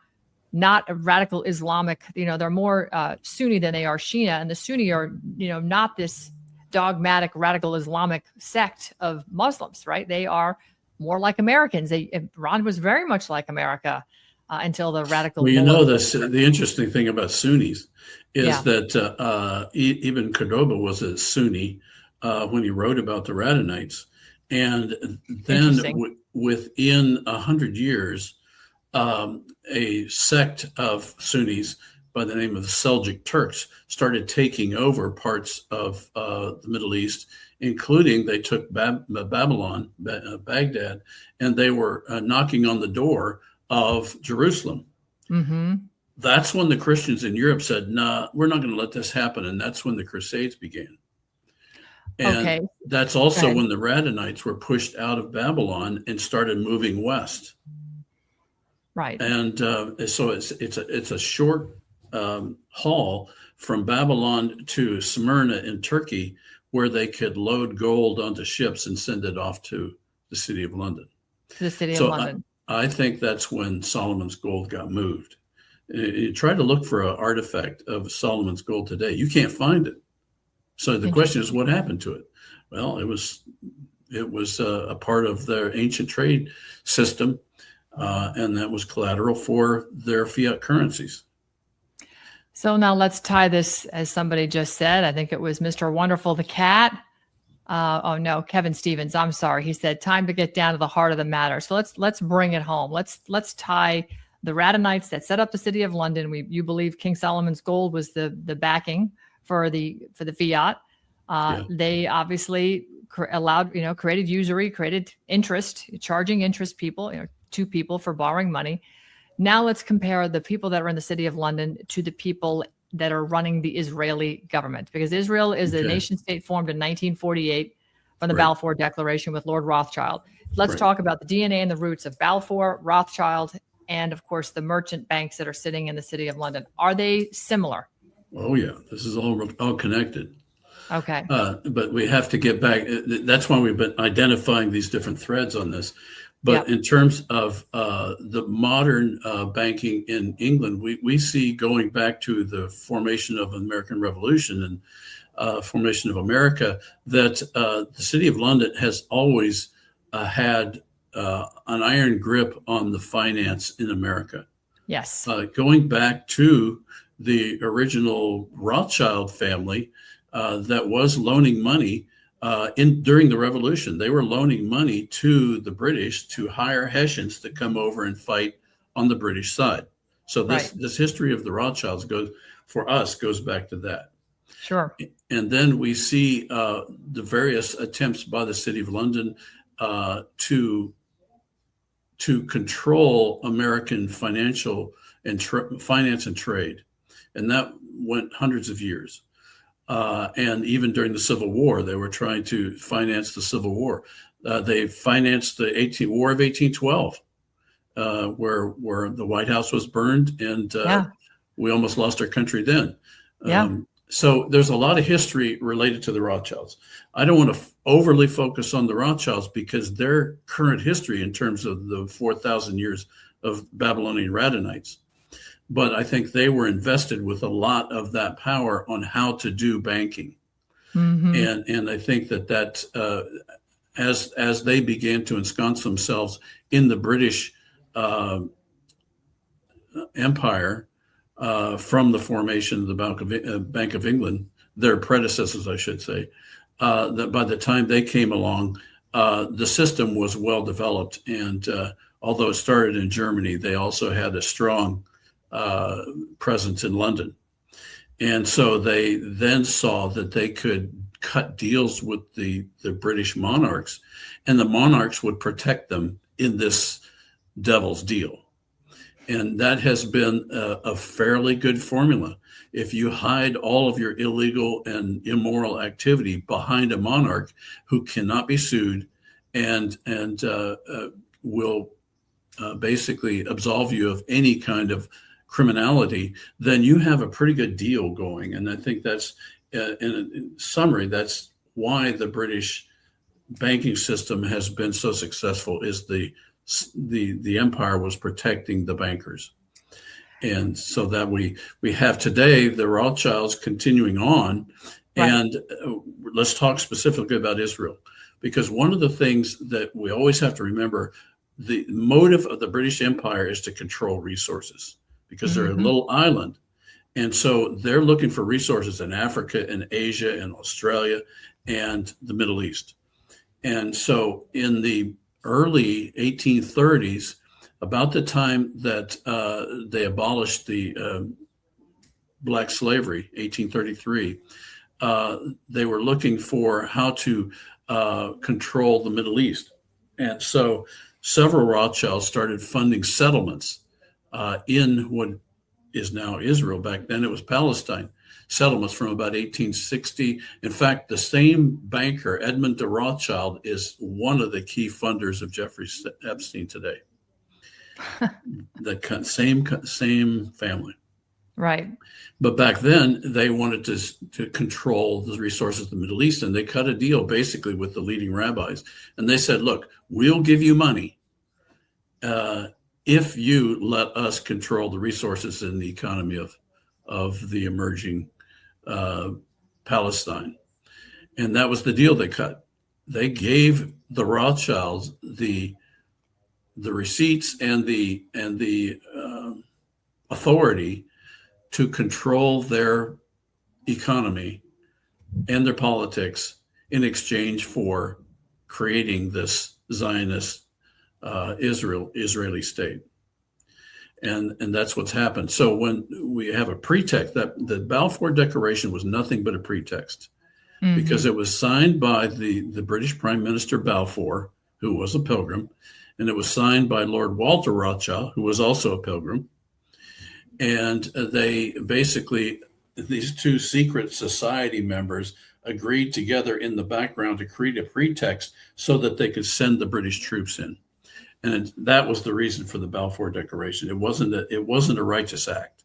not a radical Islamic, they're more Sunni than they are Shia. And the Sunni are, not this dogmatic radical Islamic sect of Muslims, right? They are more like Americans. Iran was very much like America until the radical. Well, the interesting thing about Sunnis is that Ibn Cordoba was a Sunni when he wrote about the Radhanites. And then within 100 years, a sect of Sunnis by the name of the Seljuk Turks started taking over parts of the Middle East, including they took Babylon, Baghdad, and they were knocking on the door of Jerusalem. Mm-hmm. That's when the Christians in Europe said, "Nah, we're not going to let this happen." And that's when the Crusades began. And that's also when the Radhanites were pushed out of Babylon and started moving west. Right. And so it's a short haul from Babylon to Smyrna in Turkey, where they could load gold onto ships and send it off to the city of London. To the city of London. I think that's when Solomon's gold got moved. You try to look for an artifact of Solomon's gold today, you can't find it. So the question is, what happened to it? Well, it was a part of their ancient trade system, and that was collateral for their fiat currencies. So now let's tie this, as somebody just said, I think it was Mr. Wonderful the Cat. Kevin Stevens. I'm sorry. He said, time to get down to the heart of the matter. So let's bring it home. Let's tie the Radhanites that set up the city of London. You believe King Solomon's gold was the backing for the fiat. They obviously created usury, created interest, charging interest to people for borrowing money. Now let's compare the people that are in the city of London to the people that are running the Israeli government, because Israel is a nation state formed in 1948 from the Balfour Declaration with Lord Rothschild. Let's talk about the DNA and the roots of Balfour, Rothschild, and of course the merchant banks that are sitting in the city of London. Are they similar? Oh yeah, this is all connected. Okay. But we have to get back. That's why we've been identifying these different threads on this. But in terms of the modern banking in England, we see, going back to the formation of the American Revolution and formation of America, that the City of London has always had an iron grip on the finance in America. Yes. Going back to the original Rothschild family that was loaning money during the Revolution. They were loaning money to the British to hire Hessians to come over and fight on the British side. So this history of the Rothschilds goes back to that. Sure. And then we see the various attempts by the City of London to control American finance and trade, and that went hundreds of years. And even during the Civil War, they were trying to finance the Civil War. They financed the War of 1812, where the White House was burned, and we almost lost our country then. So there's a lot of history related to the Rothschilds. I don't want to overly focus on the Rothschilds because their current history in terms of the 4,000 years of Babylonian Radhanites. But I think they were invested with a lot of that power on how to do banking. Mm-hmm. And I think that as they began to ensconce themselves in the British Empire from the formation of the Bank of England, their predecessors, I should say, that by the time they came along, the system was well developed. And although it started in Germany, they also had a strong presence in London. And so they then saw that they could cut deals with the British monarchs, and the monarchs would protect them in this devil's deal. And that has been a fairly good formula. If you hide all of your illegal and immoral activity behind a monarch who cannot be sued and will basically absolve you of any kind of criminality, then you have a pretty good deal going. And I think that's, in summary, that's why the British banking system has been so successful, is the empire was protecting the bankers. And so that we have today the Rothschilds continuing on. Right. And let's talk specifically about Israel, because one of the things that we always have to remember, the motive of the British Empire is to control resources, because they're a little island. And so they're looking for resources in Africa and Asia and Australia and the Middle East. And so in the early 1830s, about the time that they abolished the black slavery, 1833, they were looking for how to control the Middle East. And so several Rothschilds started funding settlements in what is now Israel. Back then it was Palestine. Settlements from about 1860. In fact, the same banker, Edmund de Rothschild, is one of the key funders of Jeffrey Epstein today. The same family. Right. But back then, they wanted to control the resources of the Middle East, and they cut a deal basically with the leading rabbis. And they said, look, we'll give you money if you let us control the resources in the economy of the emerging Palestine. And that was the deal they cut. They gave the Rothschilds the receipts and the authority to control their economy and their politics in exchange for creating this Zionist Israeli state. And that's what's happened. So when we have a pretext, that the Balfour Declaration was nothing but a pretext, because it was signed by the British Prime Minister Balfour, who was a pilgrim, and it was signed by Lord Walter Rothschild, who was also a pilgrim. And they basically, these two secret society members agreed together in the background to create a pretext so that they could send the British troops in. And that was the reason for the Balfour Declaration. It wasn't a righteous act.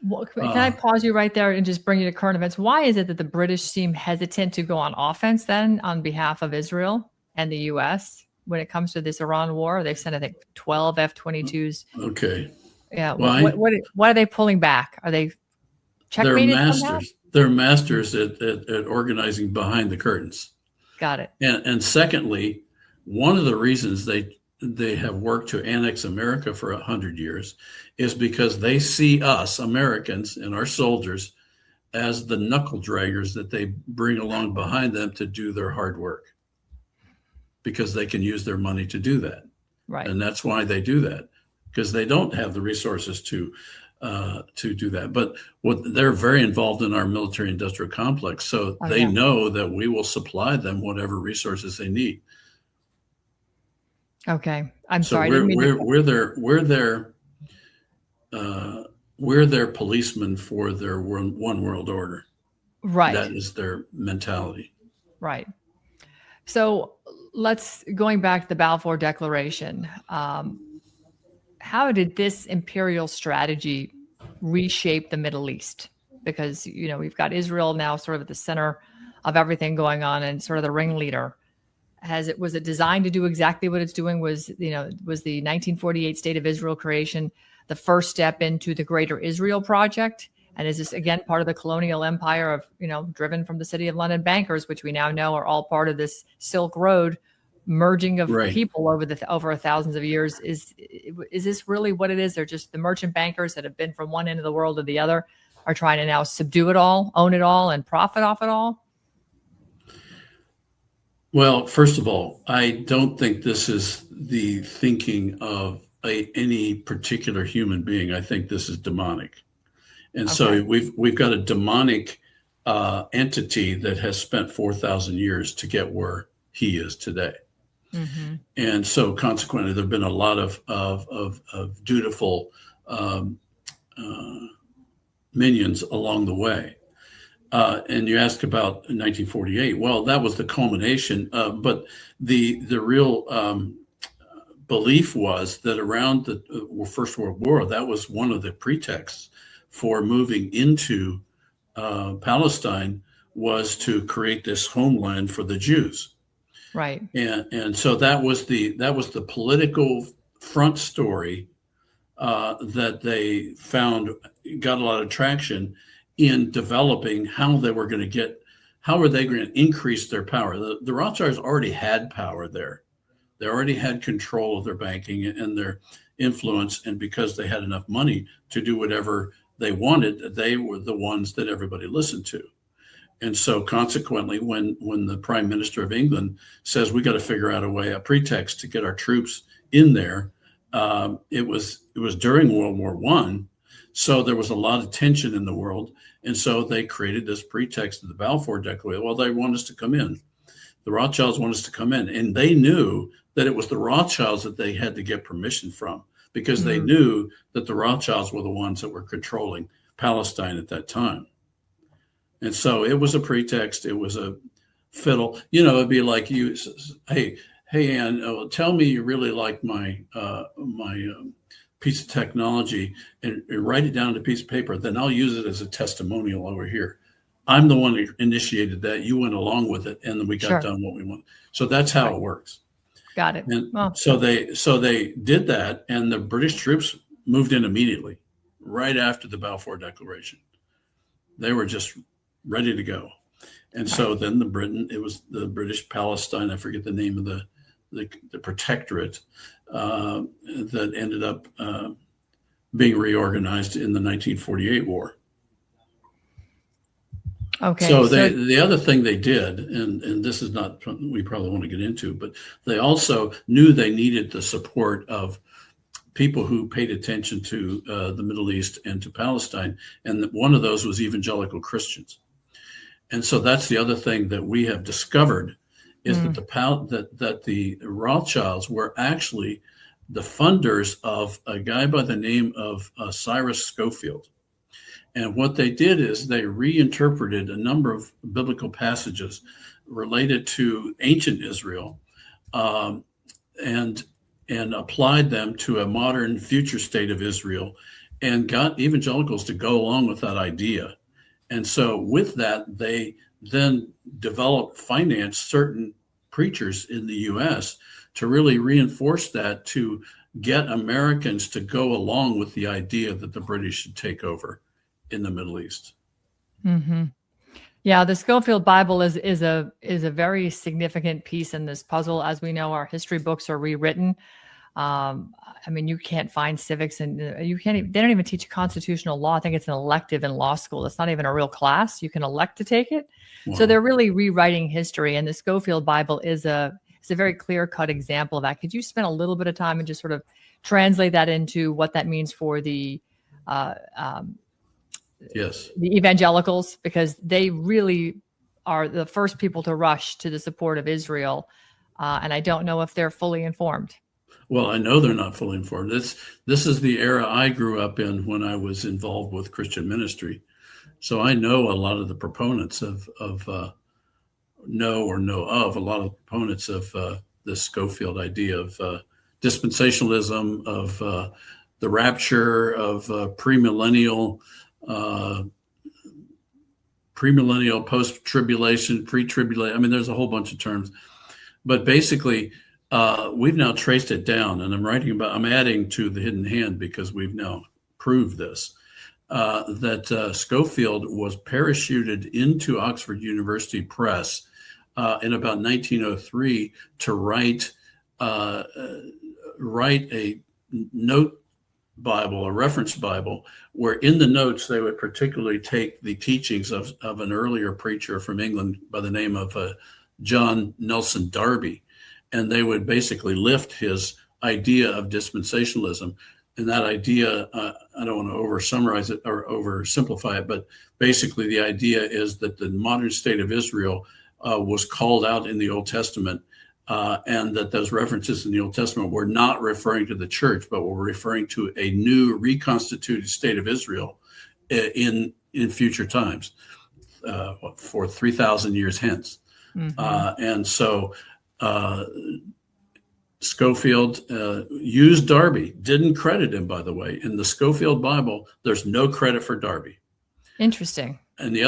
Well, can I pause you right there and just bring you to current events? Why is it that the British seem hesitant to go on offense then on behalf of Israel and the U.S. when it comes to this Iran war? They've sent, I think, 12 F-22s. Okay. Yeah. Why? What are they pulling back? Are they checkmated? They're masters at organizing behind the curtains. Got it. And secondly, one of the reasons they have worked to annex America for 100 years is because they see us Americans and our soldiers as the knuckle draggers that they bring along behind them to do their hard work, because they can use their money to do that. Right. And that's why they do that, because they don't have the resources to do that. But they're very involved in our military industrial complex. So they know that we will supply them whatever resources they need. Okay. I'm sorry. We're their policemen for their one world order. Right. That is their mentality. Right. So going back to the Balfour Declaration. How did this imperial strategy reshape the Middle East? Because, we've got Israel now sort of at the center of everything going on and sort of the ringleader. Was it designed to do exactly what it's doing? Was the 1948 State of Israel creation the first step into the Greater Israel Project? And is this, again, part of the colonial empire of, driven from the City of London bankers, which we now know are all part of this Silk Road merging of people over thousands of years? Is this really what it is? They're just the merchant bankers that have been from one end of the world to the other are trying to now subdue it all, own it all, and profit off it all? Well, first of all, I don't think this is the thinking of any particular human being. I think this is demonic. And so we've got a demonic entity that has spent 4,000 years to get where he is today. Mm-hmm. And so consequently, there've been a lot of dutiful minions along the way. And you asked about 1948. Well, that was the culmination. But the real belief was that around the First World War, that was one of the pretexts for moving into Palestine, was to create this homeland for the Jews. Right. And so that was the political front story that they found got a lot of traction in developing how they were going to increase their power. The Rothschilds already had power there. They already had control of their banking and their influence. And because they had enough money to do whatever they wanted, they were the ones that everybody listened to. And so consequently, when the Prime Minister of England says, we got to figure out a pretext to get our troops in there, it was during World War I. So there was a lot of tension in the world. And so they created this pretext of the Balfour Declaration. Well, they want us to come in. The Rothschilds want us to come in. And they knew that it was the Rothschilds that they had to get permission from, because they knew that the Rothschilds were the ones that were controlling Palestine at that time. And so it was a pretext. It was a fiddle. It'd be like you, hey, Ann, tell me you really like my piece of technology, and write it down on a piece of paper. Then I'll use it as a testimonial over here. I'm the one that initiated that. You went along with it, and then we got done what we want. So that's how it works. Got it. And so they did that, and the British troops moved in immediately, right after the Balfour Declaration. They were just ready to go. And so then it was the British Palestine, I forget the name of the protectorate, that ended up being reorganized in the 1948 war. Okay. So the other thing they did, and this is not something we probably want to get into, but they also knew they needed the support of people who paid attention to the Middle East and to Palestine. And one of those was evangelical Christians. And so that's the other thing that we have discovered is that the Rothschilds were actually the funders of a guy by the name of Cyrus Schofield. And what they did is they reinterpreted a number of biblical passages related to ancient Israel, and applied them to a modern future state of Israel, and got evangelicals to go along with that idea. And so with that, they then financed certain preachers in the U.S. to really reinforce that, to get Americans to go along with the idea that the British should take over in the Middle East. Mm-hmm. Yeah, the Schofield Bible is a very significant piece in this puzzle. As we know, our history books are rewritten. You can't find civics, and they don't even teach constitutional law. I think it's an elective in law school. It's not even a real class. You can elect to take it. Wow. So they're really rewriting history. And the Schofield Bible is a very clear-cut example of that. Could you spend a little bit of time and just sort of translate that into what that means for the evangelicals? Because they really are the first people to rush to the support of Israel. And I don't know if they're fully informed. Well, I know they're not fully informed. This is the era I grew up in when I was involved with Christian ministry. So I know a lot of the proponents of a lot of proponents of this Schofield idea of dispensationalism, of the rapture, of premillennial, post-tribulation, pre-tribulation. There's a whole bunch of terms. But basically, we've now traced it down, and I'm adding to the hidden hand because we've now proved this, that Schofield was parachuted into Oxford University Press in about 1903 to write a note Bible, a reference Bible, where in the notes they would particularly take the teachings of an earlier preacher from England by the name of John Nelson Darby, and they would basically lift his idea of dispensationalism. And that idea, I don't want to over summarize it or oversimplify it, but basically the idea is that the modern state of Israel was called out in the Old Testament, and that those references in the Old Testament were not referring to the church, but were referring to a new reconstituted state of Israel in future times, for 3,000 years hence. Mm-hmm. And so Schofield used Darby, didn't credit him, by the way. In the Schofield Bible, there's no credit for Darby. Interesting. And the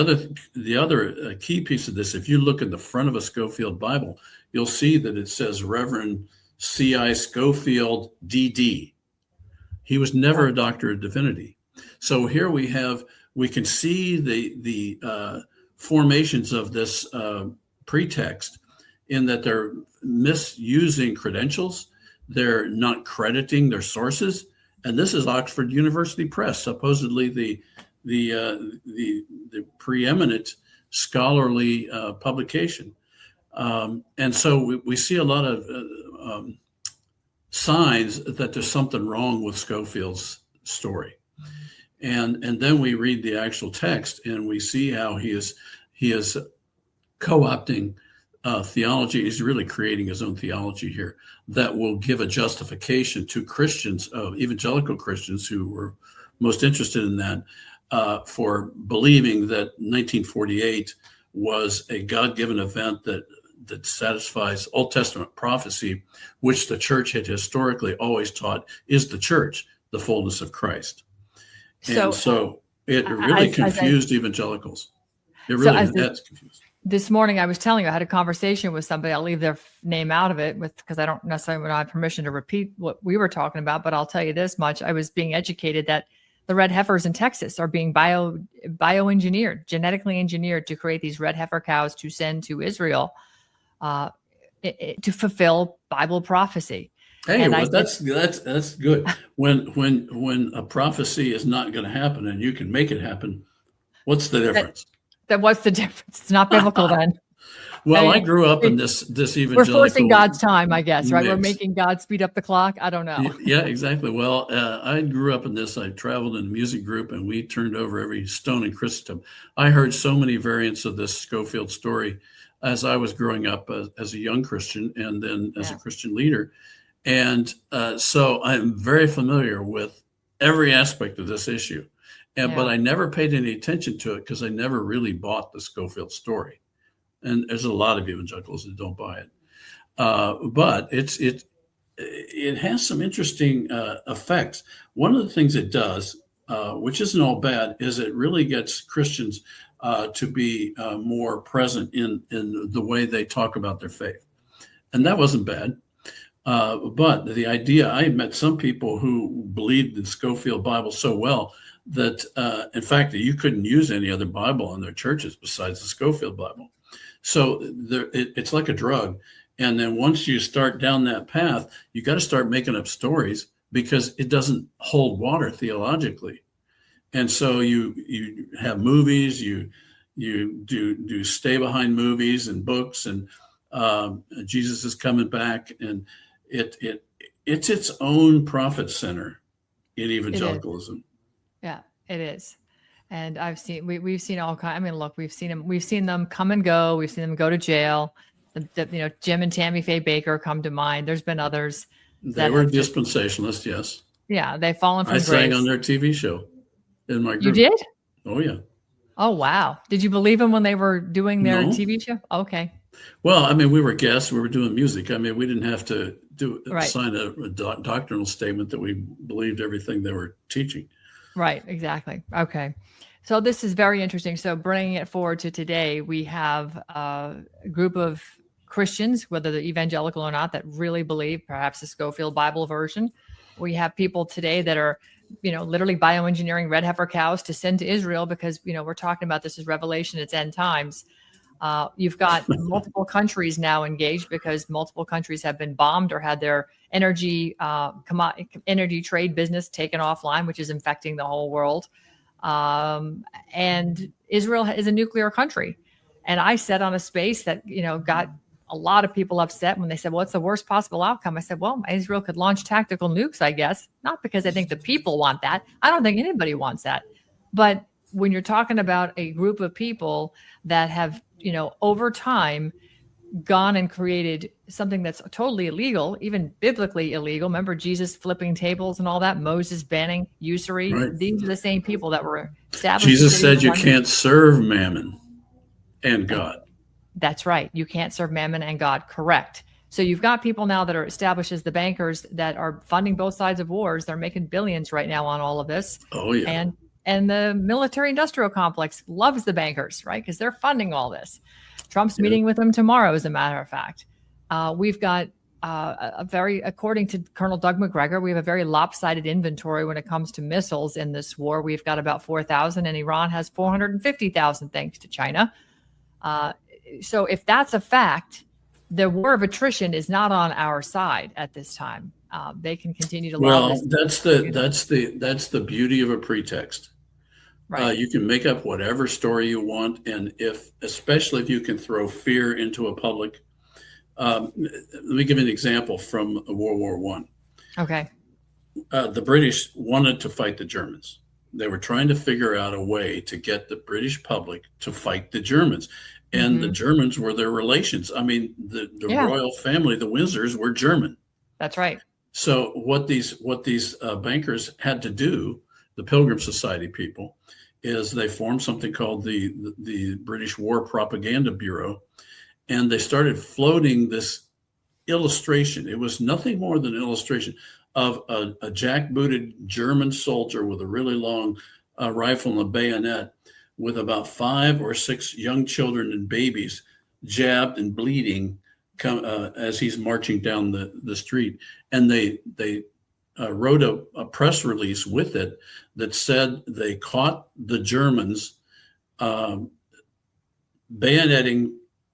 other key piece of this, if you look at the front of a Schofield Bible, you'll see that it says Reverend C.I. Schofield, D.D. He was never a doctor of divinity. So here we can see the formations of this pretext, in that they're misusing credentials, they're not crediting their sources, and this is Oxford University Press, supposedly the preeminent scholarly publication. And so we see a lot of signs that there's something wrong with Schofield's story. And then we read the actual text and we see how he is co-opting theology. He's really creating his own theology here that will give a justification to Christians, evangelical Christians who were most interested in that, for believing that 1948 was a God-given event that satisfies Old Testament prophecy, which the church had historically always taught is the church, the fullness of Christ. So it really confused evangelicals. It really has confused. This morning, I was telling you, I had a conversation with somebody. I'll leave their name out of it because I don't necessarily have permission to repeat what we were talking about, but I'll tell you this much. I was being educated that the red heifers in Texas are being bioengineered, genetically engineered to create these red heifer cows to send to Israel to fulfill Bible prophecy. Hey, well, that's good. When a prophecy is not going to happen and you can make it happen, what's the difference? What's the difference? It's not biblical then. Well, I grew up in this evangelical. We're forcing God's time, I guess, right? Mix. We're making God speed up the clock. I don't know. Yeah, exactly. Well, I grew up in this. I traveled in a music group, and we turned over every stone in Christendom. I heard so many variants of this Schofield story as I was growing up as a young Christian, and then as a Christian leader. And so I'm very familiar with every aspect of this issue. But I never paid any attention to it because I never really bought the Schofield story. And there's a lot of evangelicals that don't buy it. But it has some interesting effects. One of the things it does, which isn't all bad, is it really gets Christians to be more present in the way they talk about their faith. And that wasn't bad. But the idea, I met some people who believed the Schofield Bible so well that, in fact, that you couldn't use any other Bible in their churches besides the Schofield Bible. So it's like a drug. And then once you start down that path, you got to start making up stories because it doesn't hold water theologically. And so you have movies, you do stay behind movies and books, and Jesus is coming back, and it's its own profit center in evangelicalism. Yeah, it is. And we've seen all kinds. I mean, look, we've seen them come and go. We've seen them go to jail. Jim and Tammy Faye Baker come to mind. There's been others. They were dispensationalists, yes. Yeah, they've fallen from grace. I sang on their TV show in my group. You did? Oh, yeah. Oh, wow. Did you believe them when they were doing their TV show? Okay. Well, I mean, we were guests. We were doing music. I mean, we didn't have to sign a doctrinal statement that we believed everything they were teaching. Right. Exactly. Okay. So this is very interesting. So bringing it forward to today, we have a group of Christians, whether they're evangelical or not, that really believe perhaps the Schofield Bible version. We have people today that are, literally bioengineering red heifer cows to send to Israel because, we're talking about this as Revelation, it's end times. You've got multiple countries now engaged because multiple countries have been bombed or had their energy trade business taken offline, which is infecting the whole world. And Israel is a nuclear country. And I said on a space that, got a lot of people upset when they said, what's the worst possible outcome? I said, well, Israel could launch tactical nukes, I guess, not because I think the people want that. I don't think anybody wants that. But when you're talking about a group of people that have, over time gone and created something that's totally illegal, even biblically illegal. Remember Jesus flipping tables and all that, Moses banning usury. Right. These are the same people that were established. Jesus said you can't serve mammon and God. That's right. You can't serve mammon and God. Correct. So you've got people now that are established as the bankers that are funding both sides of wars. They're making billions right now on all of this. Oh, yeah. And the military industrial complex loves the bankers, right? Because they're funding all this. Trump's meeting with them tomorrow, as a matter of fact. We've got according to Colonel Doug McGregor, we have a very lopsided inventory when it comes to missiles in this war. We've got about 4,000 and Iran has 450,000 thanks to China. So if that's a fact, the war of attrition is not on our side at this time. They can continue to. Well, that's the beauty of a pretext. Right. You can make up whatever story you want, and especially if you can throw fear into a public. Let me give you an example from World War I. Okay. The British wanted to fight the Germans. They were trying to figure out a way to get the British public to fight the Germans. And the Germans were their relations. I mean, the royal family, the Windsors, were German. That's right. So what these bankers had to do, the Pilgrim Society people, is they formed something called the British War Propaganda Bureau, and they started floating this illustration. It was nothing more than an illustration of a jackbooted German soldier with a really long rifle and a bayonet, with about 5 or 6 young children and babies jabbed and bleeding as he's marching down the street. And they wrote a press release with it that said they caught the Germans bayoneting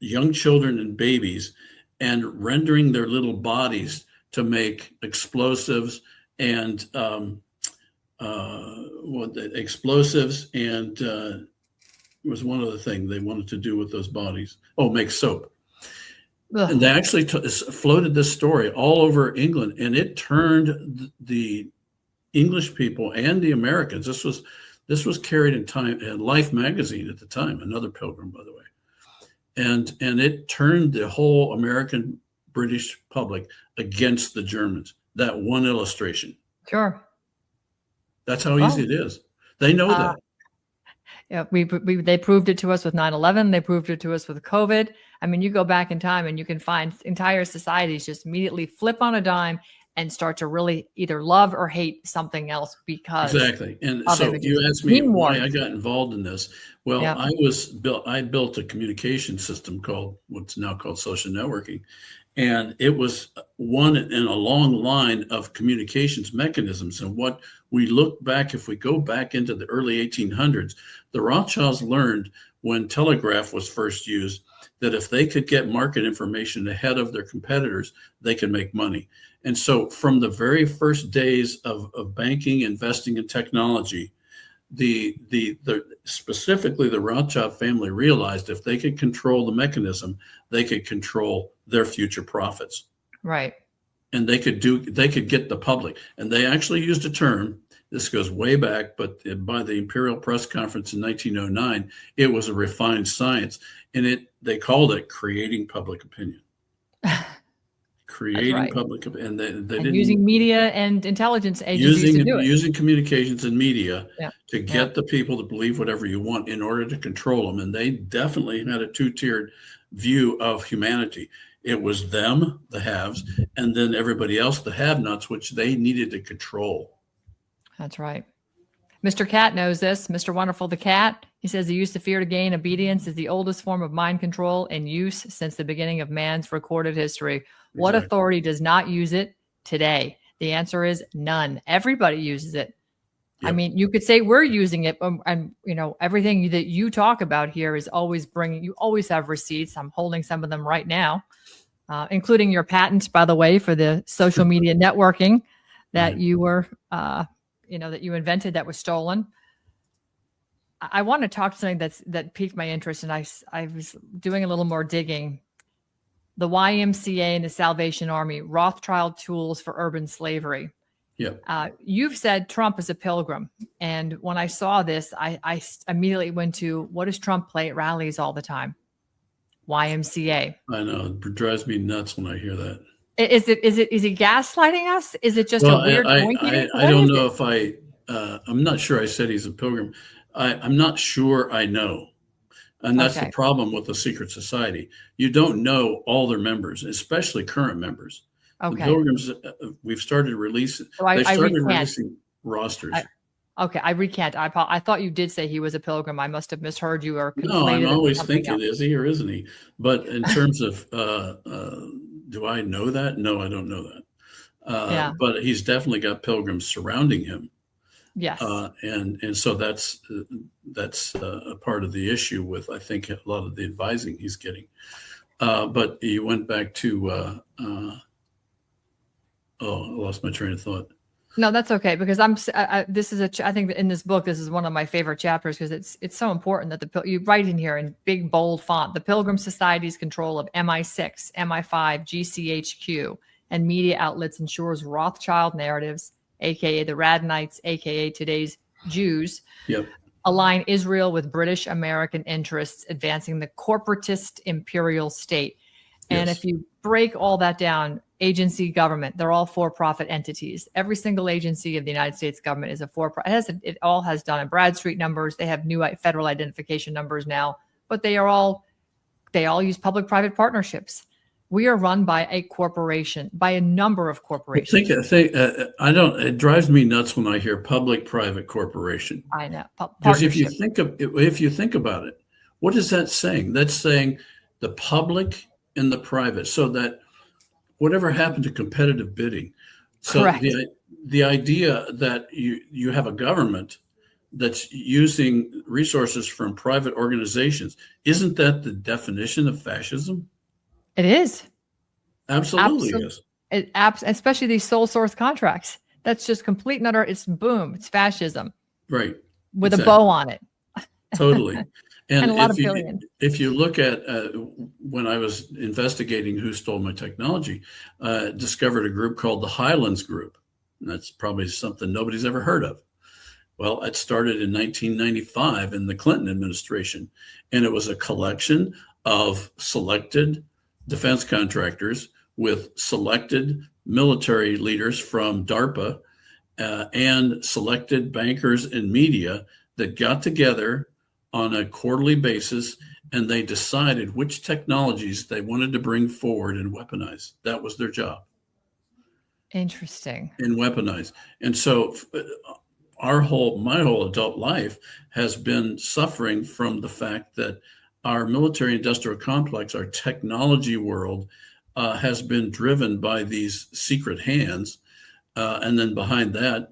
young children and babies and rendering their little bodies to make explosives and was one other thing they wanted to do with those bodies. Oh, make soap. Ugh. And they actually floated this story all over England, and it turned the English people and the Americans. This was carried in Life magazine at the time, another Pilgrim, by the way, and it turned the whole American British public against the Germans. That one illustration. Sure. That's how easy it is. They know that. Yeah, they proved it to us with 9/11. They proved it to us with COVID. I mean, you go back in time and you can find entire societies just immediately flip on a dime and start to really either love or hate something else because exactly. And so you asked me why I got involved in this. Well, yeah. I built a communication system called what's now called social networking. And it was one in a long line of communications mechanisms. And what we look back, if we go back into the early 1800s, the Rothschilds learned when telegraph was first used that if they could get market information ahead of their competitors, they could make money. And so from the very first days of banking, investing in technology, specifically the Rothschild family realized if they could control the mechanism, they could control their future profits. Right. And they could get the public. And they actually used a term, this goes way back, but by the Imperial Press Conference in 1909, it was a refined science. And they called it creating public opinion. Creating right. public opinion. And they didn't using media and intelligence agencies to do it. Using communications and media to get the people to believe whatever you want in order to control them. And they definitely had a two-tiered view of humanity. It was them, the haves, and then everybody else, the have-nots, which they needed to control. That's right. Mr. Cat knows this. Mr. Wonderful the Cat, he says the use of fear to gain obedience is the oldest form of mind control in use since the beginning of man's recorded history. What authority does not use it today? The answer is none. Everybody uses it. Yep. I mean, you could say we're using it, and everything that you talk about here is always you always have receipts. I'm holding some of them right now, including your patent, by the way, for the social media networking that Right. you were, that you invented that was stolen. I want to talk to something that piqued my interest, and I was doing a little more digging. The YMCA and the Salvation Army, Rothschild tools for urban slavery. Yep. You've said Trump is a pilgrim. And when I saw this, I immediately went to, what does Trump play at rallies all the time? YMCA. I know. It drives me nuts when I hear that. Is he gaslighting us? Is it just a weird I don't know if I'm not sure I said he's a pilgrim. I'm not sure I know. And that's the problem with the secret society. You don't know all their members, especially current members. Okay. The pilgrims, we've started releasing. So they started releasing rosters. I recant. I thought you did say he was a pilgrim. I must have misheard you or conflated. No, I'm always thinking, is he or isn't he? But in terms of, do I know that? No, I don't know that. But he's definitely got pilgrims surrounding him. Yes. And so that's a part of the issue with, I think, a lot of the advising he's getting. But you went back to, I lost my train of thought. No, that's okay, because I think that in this book, this is one of my favorite chapters, because it's so important that you write in here in big, bold font, the Pilgrim Society's control of MI6, MI5, GCHQ, and media outlets ensures Rothschild narratives, AKA the Radnites, AKA today's Jews, align Israel with British American interests, advancing the corporatist imperial state. And if you break all that down, agency government, they're all for-profit entities. Every single agency of the United States government is a for-profit. It all has Dun and Bradstreet numbers. They have new federal identification numbers now, but they all use public-private partnerships. We are run by a corporation, by a number of corporations. It drives me nuts when I hear public-private corporation. I know. Because if you think about it, what is that saying? That's saying the public and the private, so that whatever happened to competitive bidding. So correct. The idea that you have a government that's using resources from private organizations, isn't that the definition of fascism? It is. Absolutely is. Especially these sole source contracts. That's just complete and utter. It's boom. It's fascism. Right. With a bow on it. Totally. And a lot of billion. If you look at when I was investigating who stole my technology, discovered a group called the Highlands Group. And that's probably something nobody's ever heard of. Well, it started in 1995 in the Clinton administration, and it was a collection of selected defense contractors with selected military leaders from DARPA and selected bankers and media that got together on a quarterly basis, and they decided which technologies they wanted to bring forward and weaponize. That was their job. Interesting. And weaponize. And so my whole adult life has been suffering from the fact that our military industrial complex, our technology world, has been driven by these secret hands. And then behind that,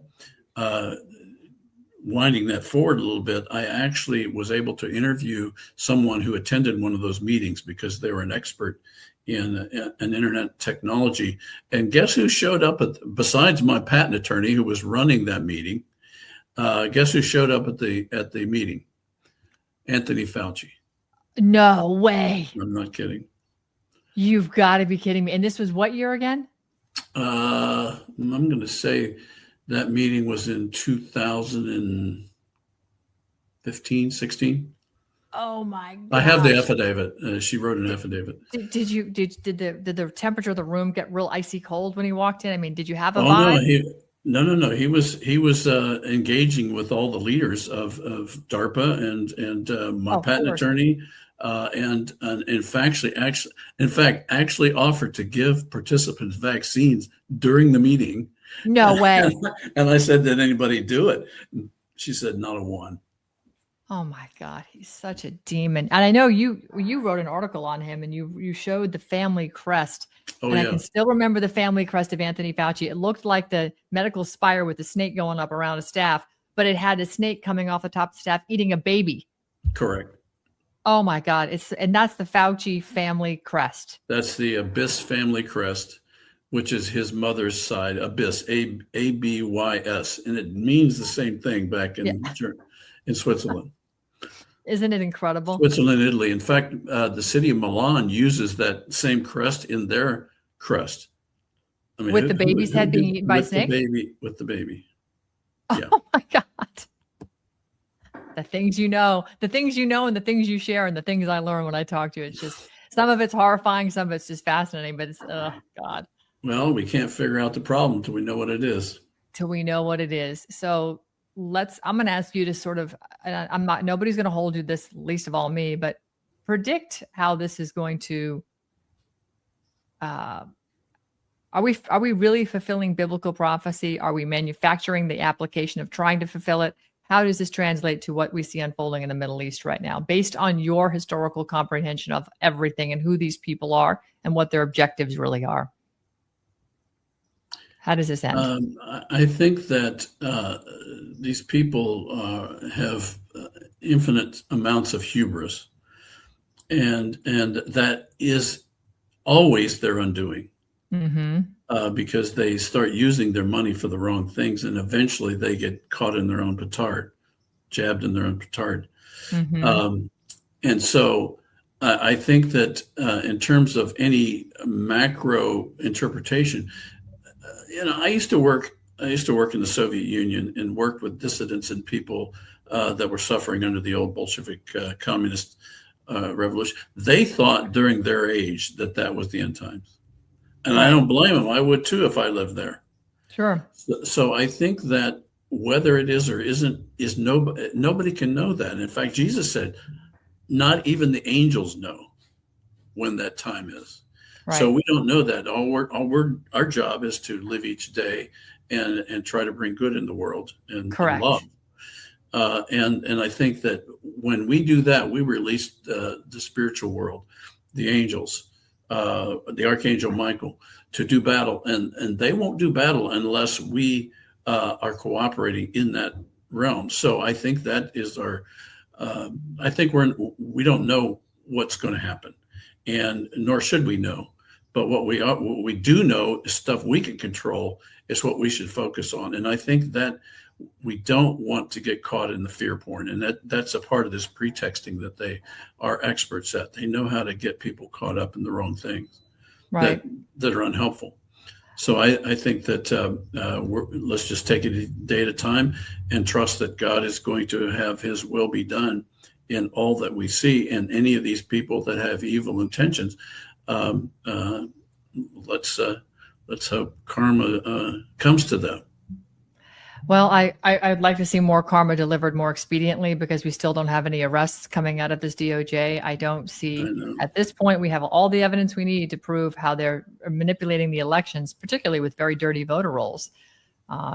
winding that forward a little bit, I actually was able to interview someone who attended one of those meetings because they were an expert in an internet technology. And guess who showed up besides my patent attorney who was running that meeting? Guess who showed up at the meeting? Anthony Fauci. No way. I'm not kidding. You've got to be kidding me. And this was what year again? I'm going to say that meeting was in 2015, 16. Oh my God! I have the affidavit. She wrote an affidavit. Did the temperature of the room get real icy cold when he walked in? I mean, did you have a vibe? No. He was engaging with all the leaders of DARPA and my patent attorney, and in fact, actually offered to give participants vaccines during the meeting. No way. And I said, did anybody do it? She said, not a one. Oh my God, he's such a demon. And I know you wrote an article on him and you showed the family crest. Oh And I yeah, can still remember the family crest of Anthony Fauci. It looked like the medical spire with the snake going up around a staff, but it had a snake coming off the top of the staff eating a baby. correct. Oh my God. And that's the Fauci family crest. That's the Abyss family crest, which is his mother's side. Abyss, Abyss, and it means the same thing back Yeah. in Switzerland. Isn't it incredible? Switzerland, Italy. In fact, the city of Milan uses that same crest in their crest. I mean, With the baby's head being eaten by a snake? With the baby. Yeah. Oh my God. The things you know, and the things you share, and the things I learn when I talk to you. It's just, some of it's horrifying, some of it's just fascinating, but it's, oh God. Well, we can't figure out the problem until we know what it is. So I'm going to ask you to sort of, and nobody's going to hold you this, least of all me, but predict how this is going to, are we really fulfilling biblical prophecy? Are we manufacturing the application of trying to fulfill it? How does this translate to what we see unfolding in the Middle East right now, based on your historical comprehension of everything and who these people are and what their objectives really are? How does this end? I think that these people have infinite amounts of hubris, and that is always their undoing. Mm-hmm. Because they start using their money for the wrong things, and eventually they get caught in their own petard, jabbed in their own petard. Mm-hmm. And so I think that in terms of any macro interpretation, I used to work in the Soviet Union and worked with dissidents and people that were suffering under the old Bolshevik communist revolution. They thought during their age that was the end times. And right. I don't blame them. I would too if I lived there. Sure. So I think that whether it is or isn't, nobody can know that. In fact, Jesus said, not even the angels know when that time is. Right. So we don't know that. Our job is to live each day and try to bring good in the world and love. And I think that when we do that, we release the spiritual world, the angels, the Archangel Michael, to do battle, and they won't do battle unless we are cooperating in that realm. So I think that is our. I think we don't know what's going to happen, and nor should we know. But what we do know is stuff we can control is what we should focus on, and I think that we don't want to get caught in the fear porn, and that's a part of this pretexting that they are experts at. They know how to get people caught up in the wrong things, right, that are unhelpful. So I think that let's just take it a day at a time and trust that God is going to have His will be done in all that we see. And any of these people that have evil intentions, let's hope karma comes to them. Well, I'd like to see more karma delivered more expediently, because we still don't have any arrests coming out of this DOJ. I don't see at this point we have all the evidence we need to prove how they're manipulating the elections, particularly with very dirty voter rolls.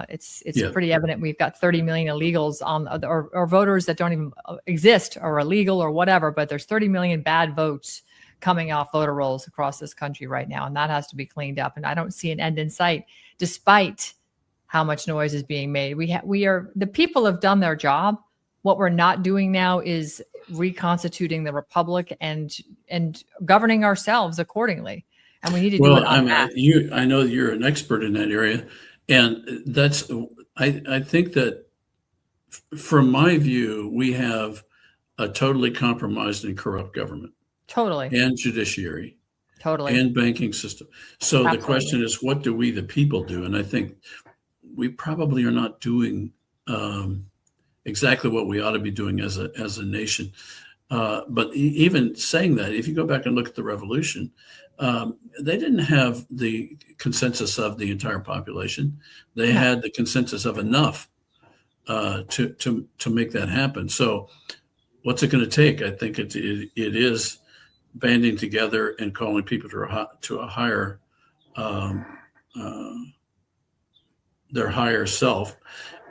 It's pretty evident we've got 30 million illegals on or voters that don't even exist or illegal or whatever, but there's 30 million bad votes coming off voter rolls across this country right now, and that has to be cleaned up. And I don't see an end in sight, despite how much noise is being made. The people have done their job. What we're not doing now is reconstituting the republic and governing ourselves accordingly. And we need to do it on that. I know you're an expert in that area, and that's. I think that, from my view, we have a totally compromised and corrupt government, totally, and judiciary, totally, and banking system. So Absolutely. The question is, what do we, the people, do? And I think we probably are not doing exactly what we ought to be doing as a nation. But even saying that, if you go back and look at the revolution, they didn't have the consensus of the entire population. They had the consensus of enough to make that happen. So what's it going to take? I think it is banding together and calling people to a higher their higher self,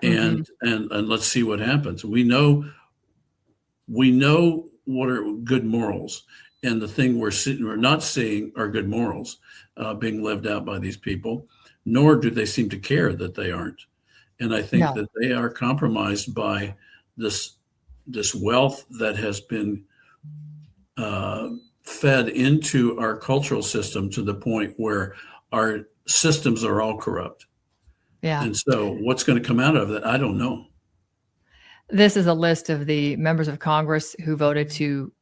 and let's see what happens. We know we know what are good morals, and the thing we're not seeing are good morals being lived out by these people, nor do they seem to care that they aren't. And I think No. that they are compromised by this wealth that has been fed into our cultural system to the point where our systems are all corrupt. Yeah. And so what's going to come out of that? I don't know. This is a list of the members of Congress who voted to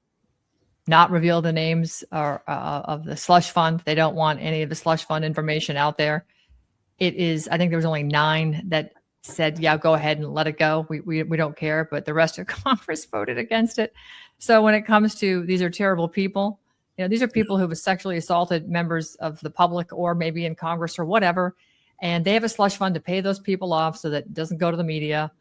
not reveal the names of the slush fund. They don't want any of the slush fund information out there. It is, I think there was only 9 that said, yeah, go ahead and let it go. We don't care. But the rest of Congress voted against it. So when it comes to, these are terrible people. These are people who have sexually assaulted members of the public or maybe in Congress or whatever. And they have a slush fund to pay those people off so that it doesn't go to the media.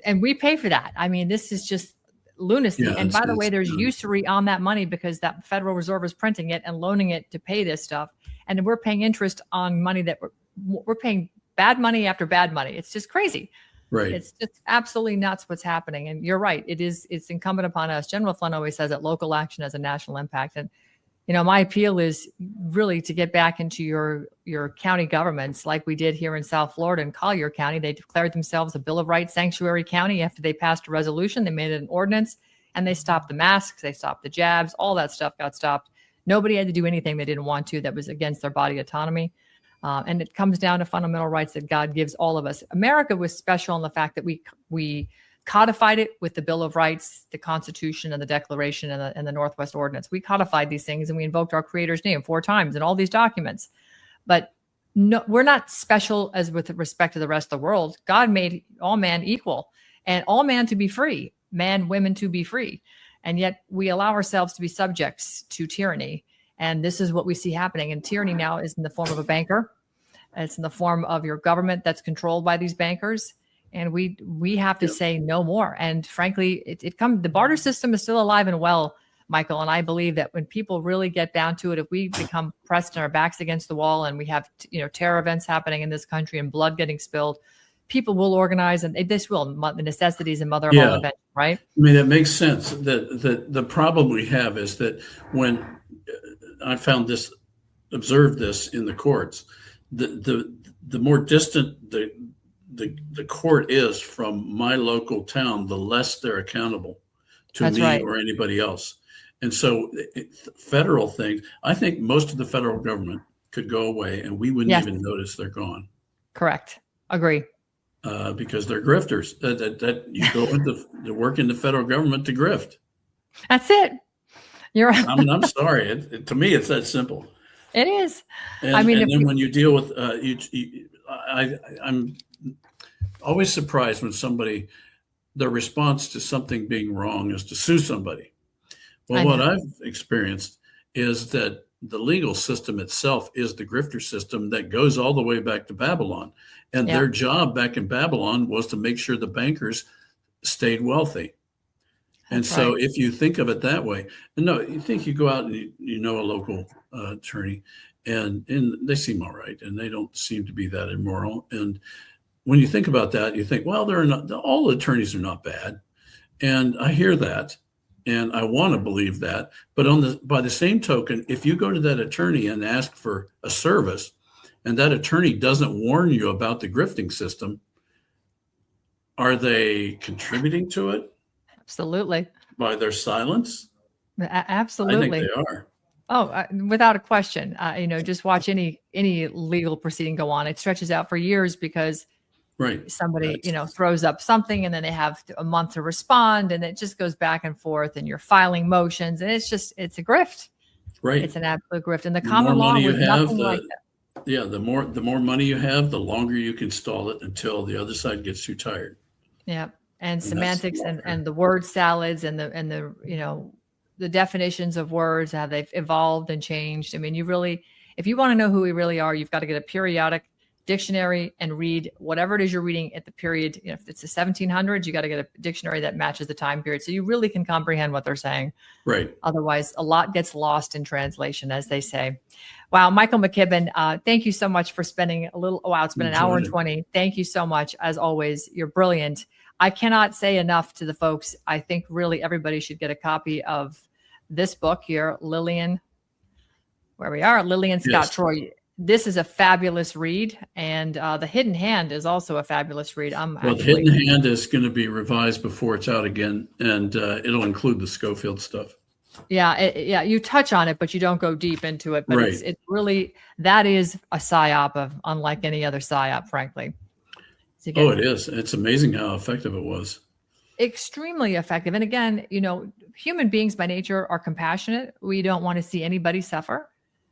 And we pay for that. I mean, this is just lunacy. Yeah, and by the way, there's usury on that money because that Federal Reserve is printing it and loaning it to pay this stuff. And we're paying interest on money that we're paying bad money after bad money. It's just crazy. Right. It's just absolutely nuts what's happening. And you're right. It's incumbent upon us. General Flynn always says that local action has a national impact. And, my appeal is really to get back into your county governments like we did here in South Florida and Collier County. They declared themselves a Bill of Rights sanctuary county after they passed a resolution. They made it an ordinance and they stopped the masks. They stopped the jabs. All that stuff got stopped. Nobody had to do anything they didn't want to that was against their body autonomy. And it comes down to fundamental rights that God gives all of us. America was special in the fact that we codified it with the Bill of Rights, the Constitution, and the Declaration, and the Northwest Ordinance. We codified these things, and we invoked our Creator's name 4 times in all these documents. But no, we're not special as with respect to the rest of the world. God made all man equal, and all man to be free, man, women to be free. And yet we allow ourselves to be subjects to tyranny. And this is what we see happening. And tyranny now is in the form of a banker. It's in the form of your government that's controlled by these bankers. And we have to say no more. And frankly, the barter system is still alive and well, Michael. And I believe that when people really get down to it, if we become pressed and our backs against the wall and we have, terror events happening in this country and blood getting spilled, people will organize, and this will, the necessities and mother of all events, right? I mean, it makes sense. That the problem we have is that when I observed this in the courts, the more distant the court is from my local town, the less they're accountable to me or anybody else. And so federal things, I think most of the federal government could go away and we wouldn't even notice they're gone. Correct. Agree. Because they're grifters. That you go to work in the federal government to grift. That's it. You're right. I'm sorry. To me, it's that simple. It is. And, and then when you deal with, I'm always surprised when their response to something being wrong is to sue somebody. Well, what I've experienced is that the legal system itself is the grifter system that goes all the way back to Babylon. And their job back in Babylon was to make sure the bankers stayed wealthy. And so if you think of it that way, and no, you think you go out and you know a local attorney and they seem all right and they don't seem to be that immoral. And when you think about that, you think, well, all attorneys are not bad. And I hear that and I want to believe that. But by the same token, if you go to that attorney and ask for a service and that attorney doesn't warn you about the grifting system, are they contributing to it? Absolutely. By their silence? Absolutely. I think they are. Oh, without a question. Just watch any legal proceeding go on. It stretches out for years because somebody, throws up something and then they have a month to respond and it just goes back and forth and you're filing motions and it's a grift. Right. It's an absolute grift. And the common law was nothing like that. Yeah, the more money you have, the longer you can stall it until the other side gets too tired. Yeah. And semantics and the word salads and the definitions of words, how they've evolved and changed. I mean, if you want to know who we really are, you've got to get a periodic dictionary and read whatever it is you're reading at the period. If it's the 1700s, you got to get a dictionary that matches the time period. So you really can comprehend what they're saying. Right. Otherwise, a lot gets lost in translation, as they say. Wow. Michael McKibben, thank you so much for spending it's been an hour and 20. Thank you so much. As always, you're brilliant. I cannot say enough to the folks. I think really everybody should get a copy of this book here, Lillian. Where we are, Lillian Scott Troy. This is a fabulous read, and The Hidden Hand is also a fabulous read. The Hidden Hand is going to be revised before it's out again, and it'll include the Schofield stuff. Yeah, you touch on it, but you don't go deep into it. But right. It's really, that is a psyop of unlike any other psyop, frankly. It is. It's amazing how effective it was. Extremely effective. And again, human beings by nature are compassionate. We don't want to see anybody suffer.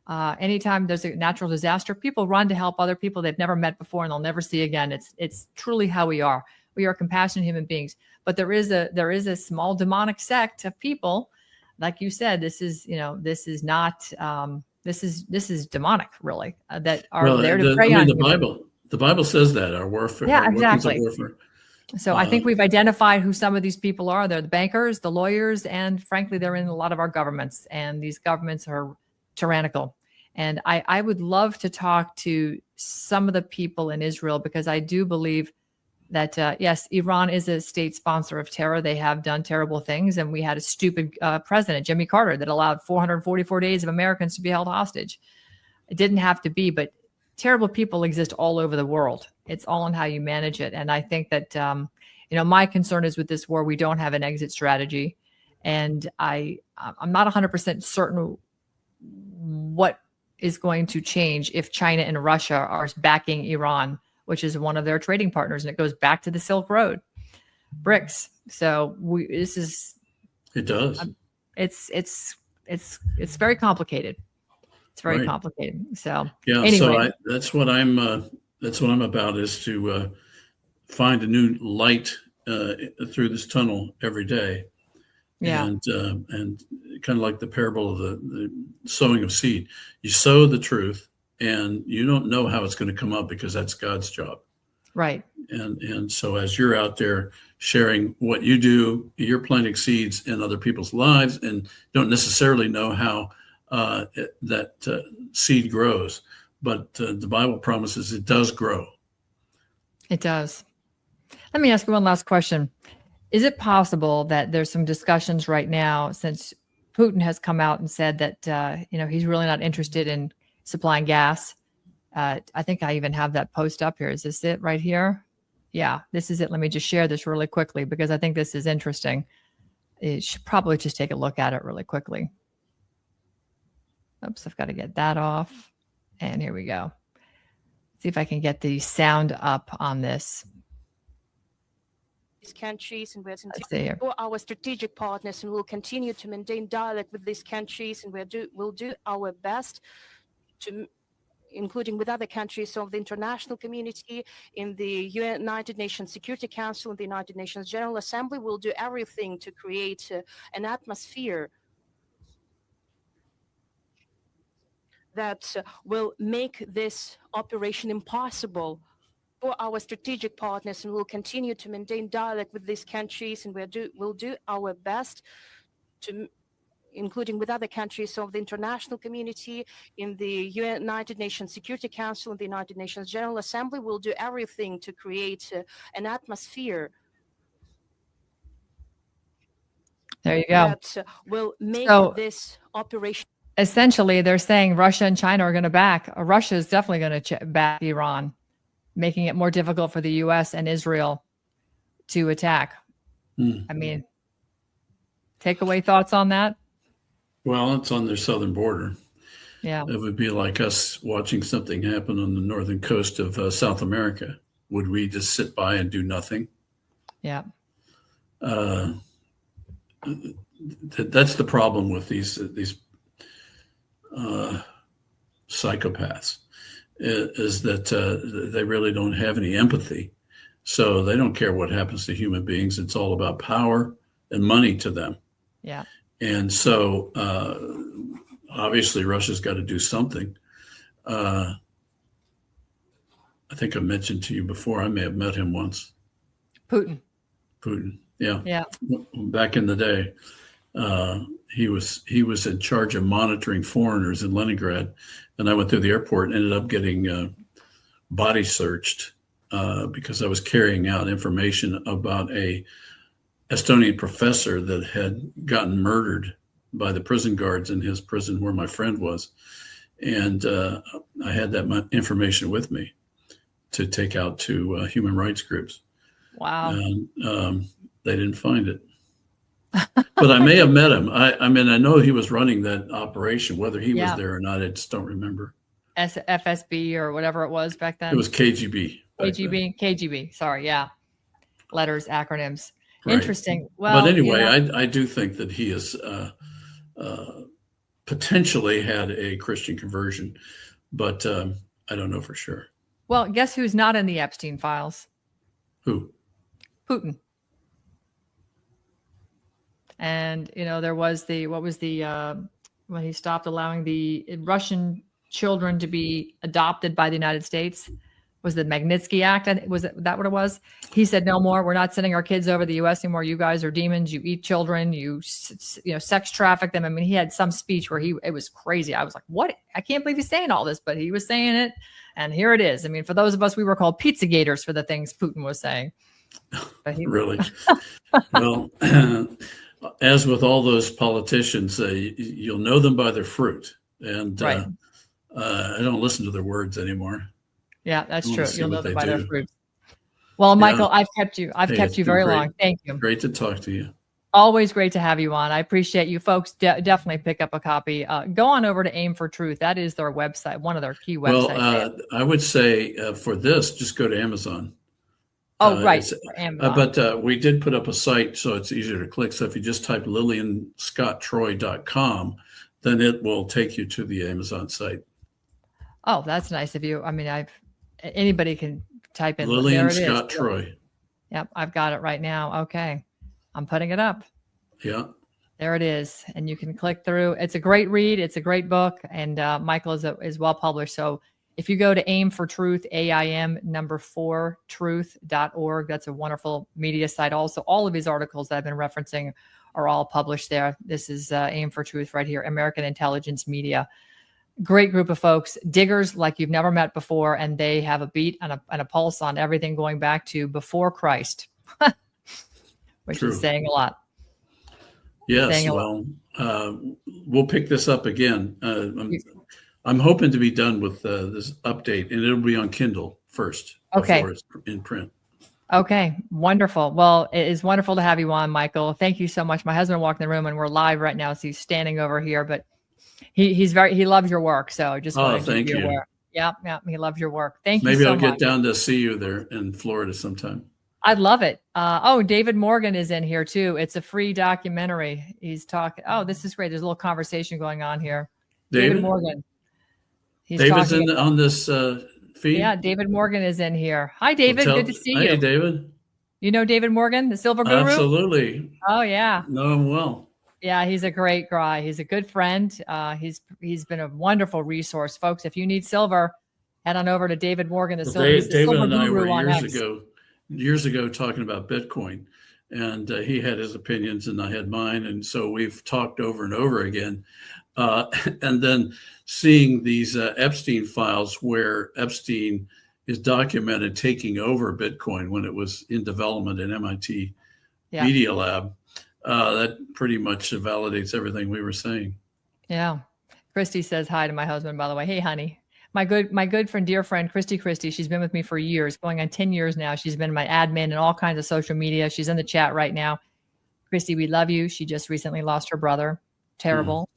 Anytime there's a natural disaster, people run to help other people they've never met before and they'll never see again. It's truly how we are. We are compassionate human beings. But there is a small demonic sect of people, like you said. This is not this is demonic, really, that are there to prey on the Bible says that our warfare. Yeah, exactly. Warfare. So I think we've identified who some of these people are. They're the bankers, the lawyers, and frankly, they're in a lot of our governments. And these governments are tyrannical. And I would love to talk to some of the people in Israel, because I do believe that, yes, Iran is a state sponsor of terror. They have done terrible things. And we had a stupid president, Jimmy Carter, that allowed 444 days of Americans to be held hostage. It didn't have to be, but terrible people exist all over the world. It's all in how you manage it. And I think that, my concern is with this war, we don't have an exit strategy. And I'm not 100% certain what is going to change if China and Russia are backing Iran, which is one of their trading partners. And it goes back to the Silk Road, BRICS. So it does. It's very complicated. It's very complicated. So yeah, anyway. So that's what I'm about, is to find a new light through this tunnel every day. Yeah. And kind of like the parable of the sowing of seed. You sow the truth and you don't know how it's going to come up, because that's God's job. Right. And so as you're out there sharing what you do, you're planting seeds in other people's lives and don't necessarily know how that seed grows. But the Bible promises it does grow. It does. Let me ask you one last question. Is it possible that there's some discussions right now, since Putin has come out and said that, he's really not interested in supplying gas? I think I even have that post up here. Is this it right here? Yeah, this is it. Let me just share this really quickly, because I think this is interesting. You should probably just take a look at it really quickly. Oops, I've got to get that off. And here we go. See if I can get the sound up on this. These countries, and we're our strategic partners, and we'll continue to maintain dialogue with these countries, and we'll do our best to, including with other countries of the international community, in the United Nations Security Council and the United Nations General Assembly. We'll do everything to create an atmosphere that will make this operation impossible for our strategic partners, and we'll continue to maintain dialogue with these countries, and we'll do our best to, including with other countries of the international community, in the United Nations Security Council and the United Nations General Assembly. We'll do everything to create an atmosphere there you go. That will make this operation. Essentially, they're saying Russia and China are going to back. Russia is definitely going to back Iran, making it more difficult for the U.S. and Israel to attack. I mean, takeaway thoughts on that? Well, it's on their southern border. Yeah. It would be like us watching something happen on the northern coast of South America. Would we just sit by and do nothing? Yeah. That's the problem with these psychopaths, is that they really don't have any empathy. So they don't care what happens to human beings. It's all about power and money to them. Yeah. And so obviously Russia's got to do something. I think I mentioned to you before, I may have met him once. Putin. Yeah. Yeah. Back in the day. He was in charge of monitoring foreigners in Leningrad, and I went through the airport and ended up getting body searched because I was carrying out information about a Estonian professor that had gotten murdered by the prison guards in his prison where my friend was. And I had that information with me to take out to human rights groups. Wow. And they didn't find it. But I may have met him. I mean, I know he was running that operation. Whether he was there or not, I just don't remember. FSB or whatever it was back then. It was KGB. KGB. Sorry. Yeah. Letters, acronyms. Right. Interesting. Well, but anyway, I do think that he has potentially had a Christian conversion, but I don't know for sure. Well, guess who's not in the Epstein files? Who? Putin. And, there was when he stopped allowing the Russian children to be adopted by the United States, was the Magnitsky Act. Was that what it was? He said, no more. We're not sending our kids over to the U.S. anymore. You guys are demons. You eat children. You sex traffic them. I mean, he had some speech where it was crazy. I was like, what? I can't believe he's saying all this, but he was saying it. And here it is. I mean, for those of us, we were called pizza gators for the things Putin was saying. Really? Well, as with all those politicians, you'll know them by their fruit. And right. I don't listen to their words anymore. Yeah, that's true. You'll know them by their fruits. Well, Michael, I've kept you very long. Thank you. Great to talk to you. Always great to have you on. I appreciate you folks. Definitely pick up a copy. Go on over to Aim for Truth. That is their website, one of their key websites. Well, I would say for this, just go to Amazon. Oh, right. Amazon. But we did put up a site so it's easier to click. So if you just type LillianScottTroy.com, then it will take you to the Amazon site. Oh, that's nice of you. I mean, anybody can type in Lillian Scott Troy. Yep, I've got it right now. Okay, I'm putting it up. Yeah, there it is, and you can click through. It's a great read. It's a great book, and Michael is well published. So if you go to Aim for Truth, AIM 4truth.org, that's a wonderful media site. Also, all of his articles that I've been referencing are all published there. This is Aim for Truth right here, American Intelligence Media. Great group of folks, diggers like you've never met before, and they have a beat and a pulse on everything going back to before Christ, which True. Is saying a lot. Yes, we'll pick this up again. I'm hoping to be done with this update, and it'll be on Kindle first before it's in print. Okay, wonderful. Well, it is wonderful to have you on, Michael. Thank you so much. My husband walked in the room, and we're live right now, so he's standing over here, but he loves your work. So just wanted to be aware. Yeah, he loves your work. Thank you so much. Maybe I'll get down to see you there in Florida sometime. I'd love it. David Morgan is in here too. It's a free documentary. He's talking. Oh, this is great. There's a little conversation going on here. David Morgan. David's on this feed? Yeah, David Morgan is in here. Hi, David. Good to see you. Hey, David. You know David Morgan, the Silver Guru? Absolutely. Oh, yeah. Know him well. Yeah, he's a great guy. He's a good friend. He's been a wonderful resource, folks. If you need silver, head on over to David Morgan. David and I were years ago talking about Bitcoin, and he had his opinions and I had mine, and so we've talked over and over again. And then seeing these Epstein files where Epstein is documented taking over Bitcoin when it was in development in MIT Media Lab. That pretty much validates everything we were saying. Yeah. Christy says hi to my husband, by the way. Hey, honey. My good friend, dear friend, Christy. She's been with me for years, going on 10 years now. She's been my admin in all kinds of social media. She's in the chat right now. Christy, we love you. She just recently lost her brother. Terrible.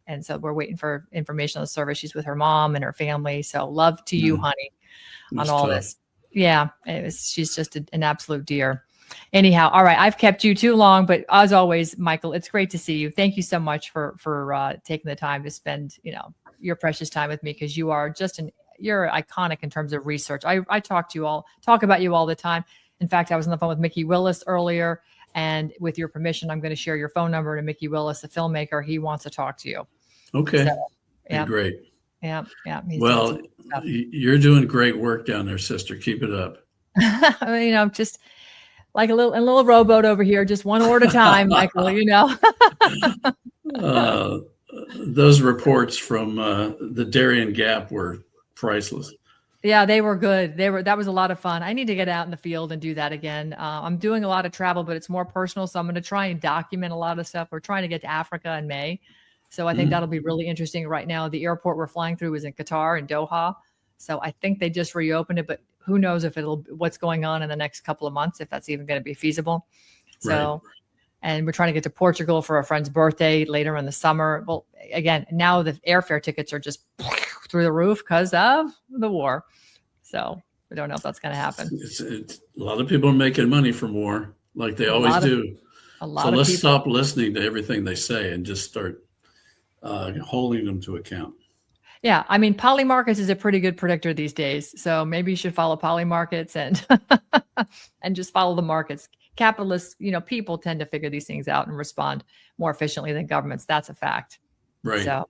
And so we're waiting for information on the service. She's with her mom and her family. So love to you, honey, on all this. Yeah. She's just an absolute dear. Anyhow, all right. I've kept you too long, but as always, Michael, it's great to see you. Thank you so much for taking the time to spend, your precious time with me, because you are you're iconic in terms of research. I talk about you all the time. In fact, I was on the phone with Mickey Willis earlier, and with your permission, I'm going to share your phone number to Mickey Willis, the filmmaker. He wants to talk to you. Okay. So, yeah. Great. Yeah. Well, you're doing great work down there, sister. Keep it up. Just like a little rowboat over here, just one oar at a time, Michael, Those reports from the Darien Gap were priceless. Yeah, they were good. That was a lot of fun. I need to get out in the field and do that again. I'm doing a lot of travel, but it's more personal. So I'm going to try and document a lot of stuff. We're trying to get to Africa in May. So I think that'll be really interesting. Right now, the airport we're flying through is in Qatar, in Doha. So I think they just reopened it, but who knows if what's going on in the next couple of months, if that's even going to be feasible. So, right. And we're trying to get to Portugal for a friend's birthday later in the summer. Well, again, now the airfare tickets are just through the roof because of the war. So we don't know if that's going to happen. A lot of people are making money from war, like they always do. So let's stop listening to everything they say and just start holding them to account. Yeah, I mean, Polymarkets is a pretty good predictor these days. So maybe you should follow Polymarkets and just follow the markets. Capitalists, people tend to figure these things out and respond more efficiently than governments. That's a fact. Right. So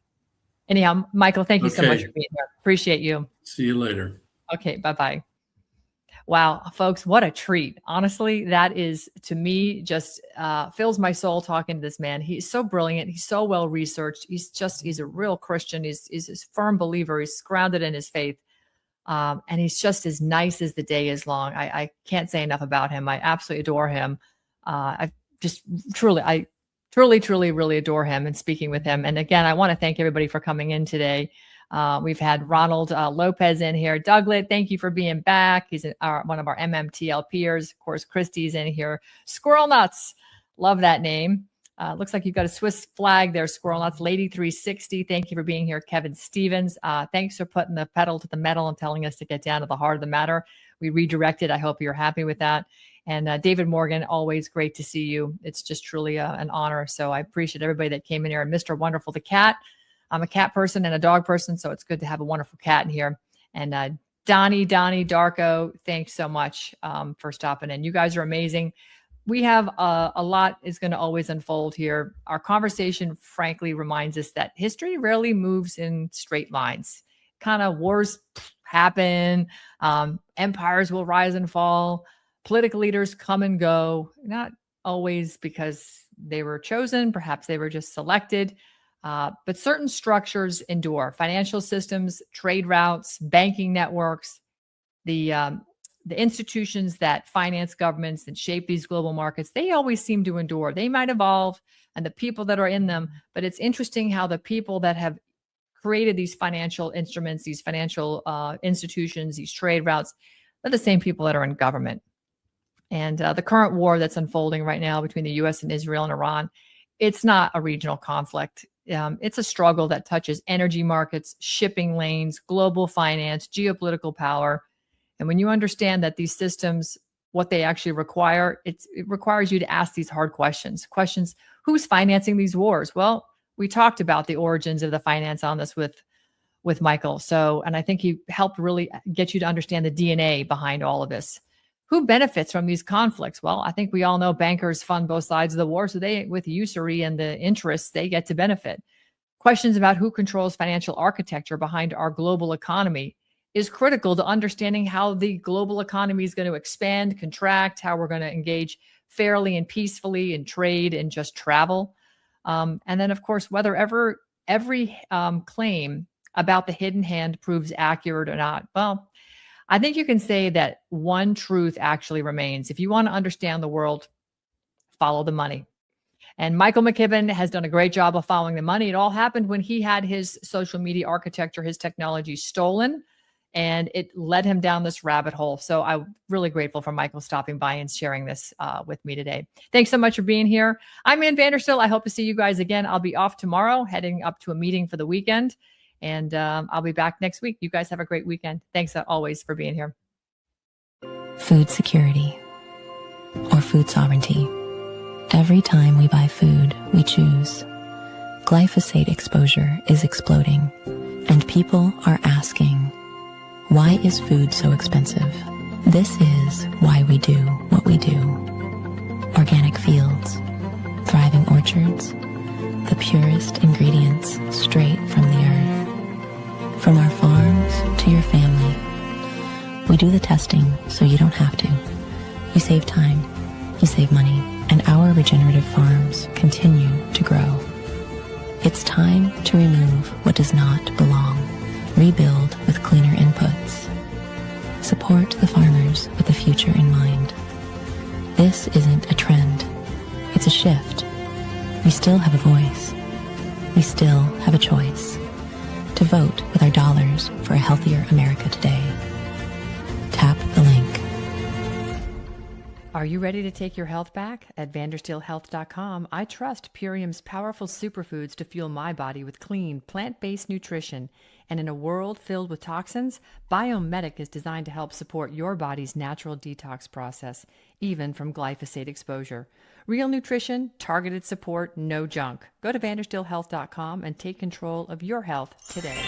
anyhow, Michael, thank you so much for being here. Appreciate you. See you later. Okay, bye-bye. Wow, folks, what a treat. Honestly, that is, to me, just fills my soul talking to this man. He's so brilliant. He's so well-researched. He's a real Christian. He's a firm believer. He's grounded in his faith. And he's just as nice as the day is long. I can't say enough about him. I absolutely adore him. I truly, really adore him and speaking with him. And again, I want to thank everybody for coming in today. We've had Ronald Lopez in here. Douglas, thank you for being back. He's one of our MMTL peers. Of course, Christy's in here. Squirrel Nuts, love that name. Looks like you've got a Swiss flag there, Squirrel Nuts. Lady 360, thank you for being here. Kevin Stevens, thanks for putting the pedal to the metal and telling us to get down to the heart of the matter. We redirected. I hope you're happy with that. And David Morgan, always great to see you. It's just truly an honor. So I appreciate everybody that came in here. And Mr. Wonderful the cat. I'm a cat person and a dog person, so it's good to have a wonderful cat in here. And Donnie, Darko, thanks so much for stopping in. You guys are amazing. We have a lot is going to always unfold here. Our conversation, frankly, reminds us that history rarely moves in straight lines. Kind of wars happen. Empires will rise and fall. Political leaders come and go, not always because they were chosen. Perhaps they were just selected. But certain structures endure. Financial systems, trade routes, banking networks, the institutions that finance governments and shape these global markets, they always seem to endure. They might evolve and the people that are in them, but it's interesting how the people that have created these financial instruments, these financial institutions, these trade routes, they're the same people that are in government. And the current war that's unfolding right now between the U.S. and Israel and Iran, it's not a regional conflict. It's a struggle that touches energy markets, shipping lanes, global finance, geopolitical power. And when you understand that these systems, what they actually require, it requires you to ask these hard questions. Questions, who's financing these wars? Well, we talked about the origins of the finance on this with Michael. So, and I think he helped really get you to understand the DNA behind all of this. Who benefits from these conflicts? Well, I think we all know bankers fund both sides of the war. So they, with usury and the interests, they get to benefit. Questions about who controls financial architecture behind our global economy is critical to understanding how the global economy is going to expand, contract, how we're going to engage fairly and peacefully in trade and just travel. And then, of course, whether every claim about the hidden hand proves accurate or not. Well, I think you can say that one truth actually remains. If you want to understand the world, follow the money. And Michael McKibben has done a great job of following the money. It all happened when he had his social media architecture, his technology stolen, and it led him down this rabbit hole. So I'm really grateful for Michael stopping by and sharing this with me today. Thanks so much for being here. I'm Ann Vandersteel. I hope to see you guys again. I'll be off tomorrow, heading up to a meeting for the weekend. And I'll be back next week. You guys have a great weekend. Thanks always for being here. Food security or food sovereignty. Every time we buy food, we choose. Glyphosate exposure is exploding, and people are asking, why is food so expensive? This is why we do what we do. Organic fields, thriving orchards, the purest ingredients straight from the earth. From our farms to your family, we do the testing so you don't have to. You save time, you save money, and our regenerative farms continue to grow. It's time to remove what does not belong. Rebuild with cleaner inputs. a trend. It's a shift. We still have a voice. We still have a choice to vote with our dollars for a healthier America today. Tap the link. Are you ready to take your health back? At vandersteelhealth.com, I trust Purium's powerful superfoods to fuel my body with clean, plant-based nutrition. And in a world filled with toxins, Biomedic is designed to help support your body's natural detox process, even from glyphosate exposure. Real nutrition, targeted support, no junk. Go to vandersteelhealth.com and take control of your health today.